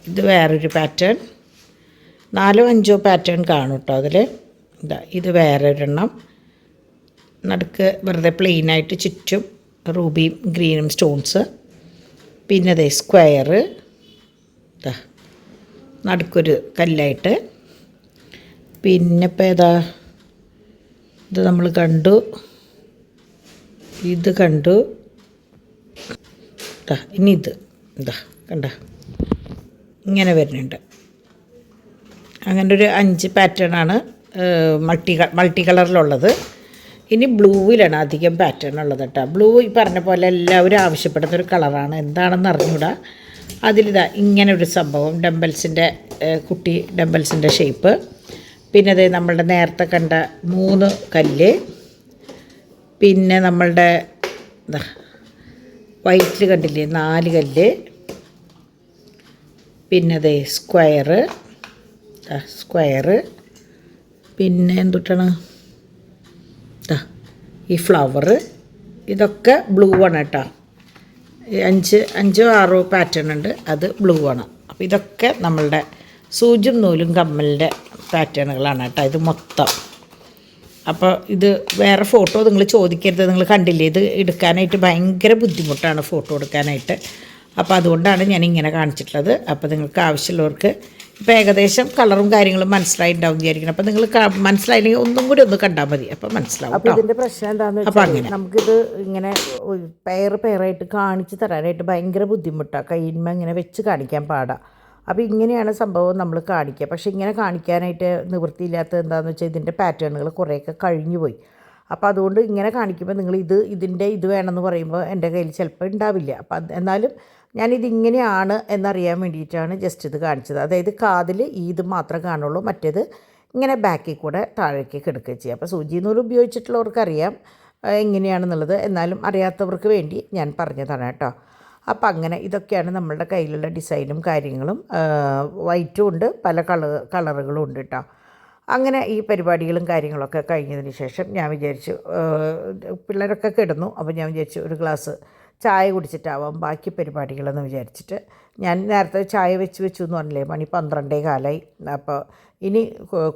Speaker 1: ഇത് വേറൊരു പാറ്റേൺ. 4-5 പാറ്റേൺ കാണും കേട്ടോ അതിൽ. ഇത് വേറൊരെണ്ണം. നടുക്ക് വെറുതെ പ്ലെയിനായിട്ട് ചുറ്റും റൂബിയും ഗ്രീനും സ്റ്റോൺസ്. പിന്നെ അതെ സ്ക്വയർ, നടുക്കൊരു കല്ലായിട്ട്. പിന്നെ ഇപ്പോൾ ഏതാ ഇത് നമ്മൾ കണ്ടു, ഇത് കണ്ടു. ഇനി ഇത് കണ്ട ഇങ്ങനെ വരുന്നുണ്ട്. അങ്ങനെ ഒരു 5 പാറ്റേണാണ് മൾട്ടി കളറിലുള്ളത്. ഇനി ബ്ലൂവിലാണ് അധികം പാറ്റേൺ ഉള്ളത് കേട്ടോ. ബ്ലൂ ഈ പറഞ്ഞ പോലെ എല്ലാവരും ആവശ്യപ്പെടുന്നൊരു കളറാണ്, എന്താണെന്ന് അറിഞ്ഞൂടാ. അതിലിതാ ഇങ്ങനെ ഒരു സംഭവം, ഡംബൽസിൻ്റെ കുട്ടി ഡംബൽസിൻ്റെ ഷേപ്പ്. പിന്നെ അതേ നമ്മളുടെ നേരത്തെ കണ്ട 3 കല്ല്. പിന്നെ നമ്മളുടെ വൈറ്റിൽ കണ്ടില്ലേ 4 കല്ല്. പിന്നെ അതേ സ്ക്വയർ. പിന്നെ എന്തുട്ടാണ് ഈ ഫ്ലവർ. ഇതൊക്കെ ബ്ലൂ ആണ് കേട്ടോ. 5-6 പാറ്റേൺ ഉണ്ട്, അത് ബ്ലൂ ആണ്. അപ്പോൾ ഇതൊക്കെ നമ്മളുടെ സൂചും നൂലും കമ്മലിൻ്റെ പാറ്റേണുകളാണ് കേട്ടോ ഇത് മൊത്തം. അപ്പോൾ ഇത് വേറെ ഫോട്ടോ നിങ്ങൾ ചോദിക്കരുത്, നിങ്ങൾ കണ്ടില്ലേ, ഇത് എടുക്കാനായിട്ട് ഭയങ്കര ബുദ്ധിമുട്ടാണ് ഫോട്ടോ എടുക്കാനായിട്ട്. അപ്പോൾ അതുകൊണ്ടാണ് ഞാൻ ഇങ്ങനെ കാണിച്ചിട്ടുള്ളത്. അപ്പോൾ നിങ്ങൾക്ക് ആവശ്യമുള്ളവർക്ക് ഇപ്പോൾ ഏകദേശം കളറും കാര്യങ്ങളും മനസ്സിലായിട്ടുണ്ടാവും വിചാരിക്കണം. അപ്പോൾ നിങ്ങൾ മനസ്സിലായില്ലെങ്കിൽ ഒന്നും കൂടി ഒന്ന് കണ്ടാൽ മതി, അപ്പോൾ മനസ്സിലാവും.
Speaker 2: അപ്പോൾ ഇതിൻ്റെ പ്രശ്നം എന്താണെന്ന് വെച്ചാൽ നമുക്കിത് ഇങ്ങനെ പെയറായിട്ട് കാണിച്ച് തരാനായിട്ട് ഭയങ്കര ബുദ്ധിമുട്ടാണ്. കയ്യിന്മേൽ ഇങ്ങനെ വെച്ച് കാണിക്കാൻ പാടാണ്. അപ്പോൾ ഇങ്ങനെയാണ് സംഭവം നമ്മൾ കാണിക്കുക. പക്ഷേ ഇങ്ങനെ കാണിക്കാനായിട്ട് നിവൃത്തിയില്ലാത്തത് എന്താണെന്ന് വെച്ചാൽ ഇതിൻ്റെ പാറ്റേണുകൾ കുറേയൊക്കെ കഴിഞ്ഞു പോയി. അപ്പോൾ അതുകൊണ്ട് ഇങ്ങനെ കാണിക്കുമ്പോൾ നിങ്ങൾ ഇത് വേണമെന്ന് പറയുമ്പോൾ എൻ്റെ കയ്യിൽ ചിലപ്പോൾ ഉണ്ടാവില്ല. അപ്പോൾ എന്നാലും ഞാനിതിങ്ങനെയാണ് എന്നറിയാൻ വേണ്ടിയിട്ടാണ് ജസ്റ്റ് ഇത് കാണിച്ചത്. അതായത് കാതിൽ ഇത് മാത്രമേ കാണുള്ളൂ, മറ്റേത് ഇങ്ങനെ ബാക്കിൽ കൂടെ താഴേക്ക് കിടക്കുകയും ചെയ്യുക. അപ്പോൾ സൂചി നൂല് ഉപയോഗിച്ചിട്ടുള്ളവർക്കറിയാം എങ്ങനെയാണെന്നുള്ളത്, എന്നാലും അറിയാത്തവർക്ക് വേണ്ടി ഞാൻ പറഞ്ഞതാണ് കേട്ടോ. അപ്പം അങ്ങനെ ഇതൊക്കെയാണ് നമ്മളുടെ കയ്യിലുള്ള ഡിസൈനും കാര്യങ്ങളും. വൈറ്റും ഉണ്ട്, പല കളറുകളും ഉണ്ട് കേട്ടോ. അങ്ങനെ ഈ പരിപാടികളും കാര്യങ്ങളൊക്കെ കഴിഞ്ഞതിന് ശേഷം ഞാൻ വിചാരിച്ചു, പിള്ളേരൊക്കെ കിടന്നു, അപ്പോൾ ഞാൻ വിചാരിച്ചു ഒരു ഗ്ലാസ് ചായ കുടിച്ചിട്ടാവാം ബാക്കി പരിപാടികളെന്ന് വിചാരിച്ചിട്ട് ഞാൻ നേരത്തെ ചായ വെച്ചു എന്ന് പറഞ്ഞില്ലേ, മണി 12:15. അപ്പോൾ ഇനി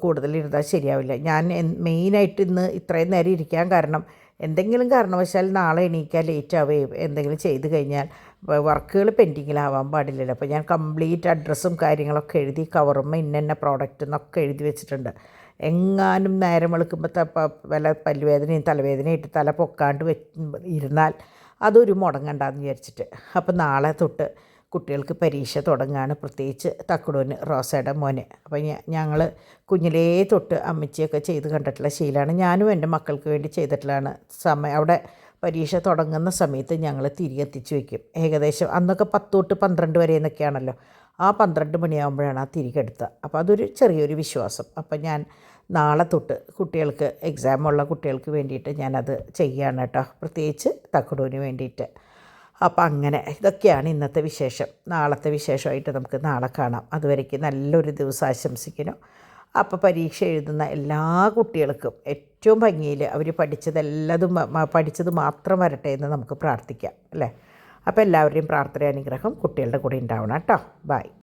Speaker 2: കൂടുതലിരുന്നാൽ ശരിയാവില്ല. ഞാൻ മെയിനായിട്ട് ഇന്ന് ഇത്രയും നേരം ഇരിക്കാൻ കാരണം, എന്തെങ്കിലും കാരണവശാൽ നാളെ എണീക്കാൻ ലേറ്റ് ആവുകയും എന്തെങ്കിലും ചെയ്ത് കഴിഞ്ഞാൽ വർക്കുകൾ പെൻഡിങ്ങിലാവാൻ പാടില്ലല്ലോ. അപ്പോൾ ഞാൻ കംപ്ലീറ്റ് അഡ്രസ്സും കാര്യങ്ങളൊക്കെ എഴുതി കവറും ഇന്ന പ്രോഡക്റ്റ് എന്നൊക്കെ എഴുതി വെച്ചിട്ടുണ്ട്. എങ്ങാനും നേരം വെളുക്കുമ്പോൾ വല്ല പല്ലുവേദനയും തലവേദനയായിട്ട് തല പൊക്കാണ്ട് ഇരുന്നാൽ അതൊരു മുടങ്ങണ്ടെന്ന് വിചാരിച്ചിട്ട്. അപ്പോൾ നാളെ തൊട്ട് കുട്ടികൾക്ക് പരീക്ഷ തുടങ്ങുകയാണ്, പ്രത്യേകിച്ച് തക്കുടൂന് റോസയുടെ മോന്. അപ്പോൾ ഞങ്ങൾ കുഞ്ഞിലേ തൊട്ട് അമ്മച്ചിയൊക്കെ ചെയ്ത് കണ്ടിട്ടുള്ള ശീലമാണ്. ഞാനും എൻ്റെ മക്കൾക്ക് വേണ്ടി ചെയ്തിട്ടുള്ളതാണ്. അവിടെ പരീക്ഷ തുടങ്ങുന്ന സമയത്ത് ഞങ്ങൾ തിരി എത്തിച്ച് വയ്ക്കും. ഏകദേശം അന്നൊക്കെ 10 തൊട്ട് 12 വരെ എന്നൊക്കെയാണല്ലോ. ആ 12 മണിയാകുമ്പോഴാണ് ആ തിരികെടുത്തുക. അപ്പോൾ അതൊരു ചെറിയൊരു വിശ്വാസം. അപ്പോൾ ഞാൻ നാളെ തൊട്ട് കുട്ടികൾക്ക് എക്സാമുള്ള കുട്ടികൾക്ക് വേണ്ടിയിട്ട് ഞാനത് ചെയ്യുകയാണ് കേട്ടോ, പ്രത്യേകിച്ച് തക്കുടൂന് വേണ്ടിയിട്ട്. അപ്പോൾ അങ്ങനെ ഇതൊക്കെയാണ് ഇന്നത്തെ വിശേഷം. നാളത്തെ വിശേഷമായിട്ട് നമുക്ക് നാളെ കാണാം. അതുവരേക്ക് നല്ലൊരു ദിവസം ആശംസിക്കുന്നു. അപ്പോൾ പരീക്ഷ എഴുതുന്ന എല്ലാ കുട്ടികൾക്കും ഏറ്റവും ഭംഗിയിൽ അവർ പഠിച്ചത് മാത്രം വരട്ടെ എന്ന് നമുക്ക് പ്രാർത്ഥിക്കാം അല്ലേ. അപ്പോൾ എല്ലാവരുടെയും പ്രാർത്ഥന അനുഗ്രഹം കുട്ടികളുടെ കൂടെ ഉണ്ടാവണം കേട്ടോ. ബൈ.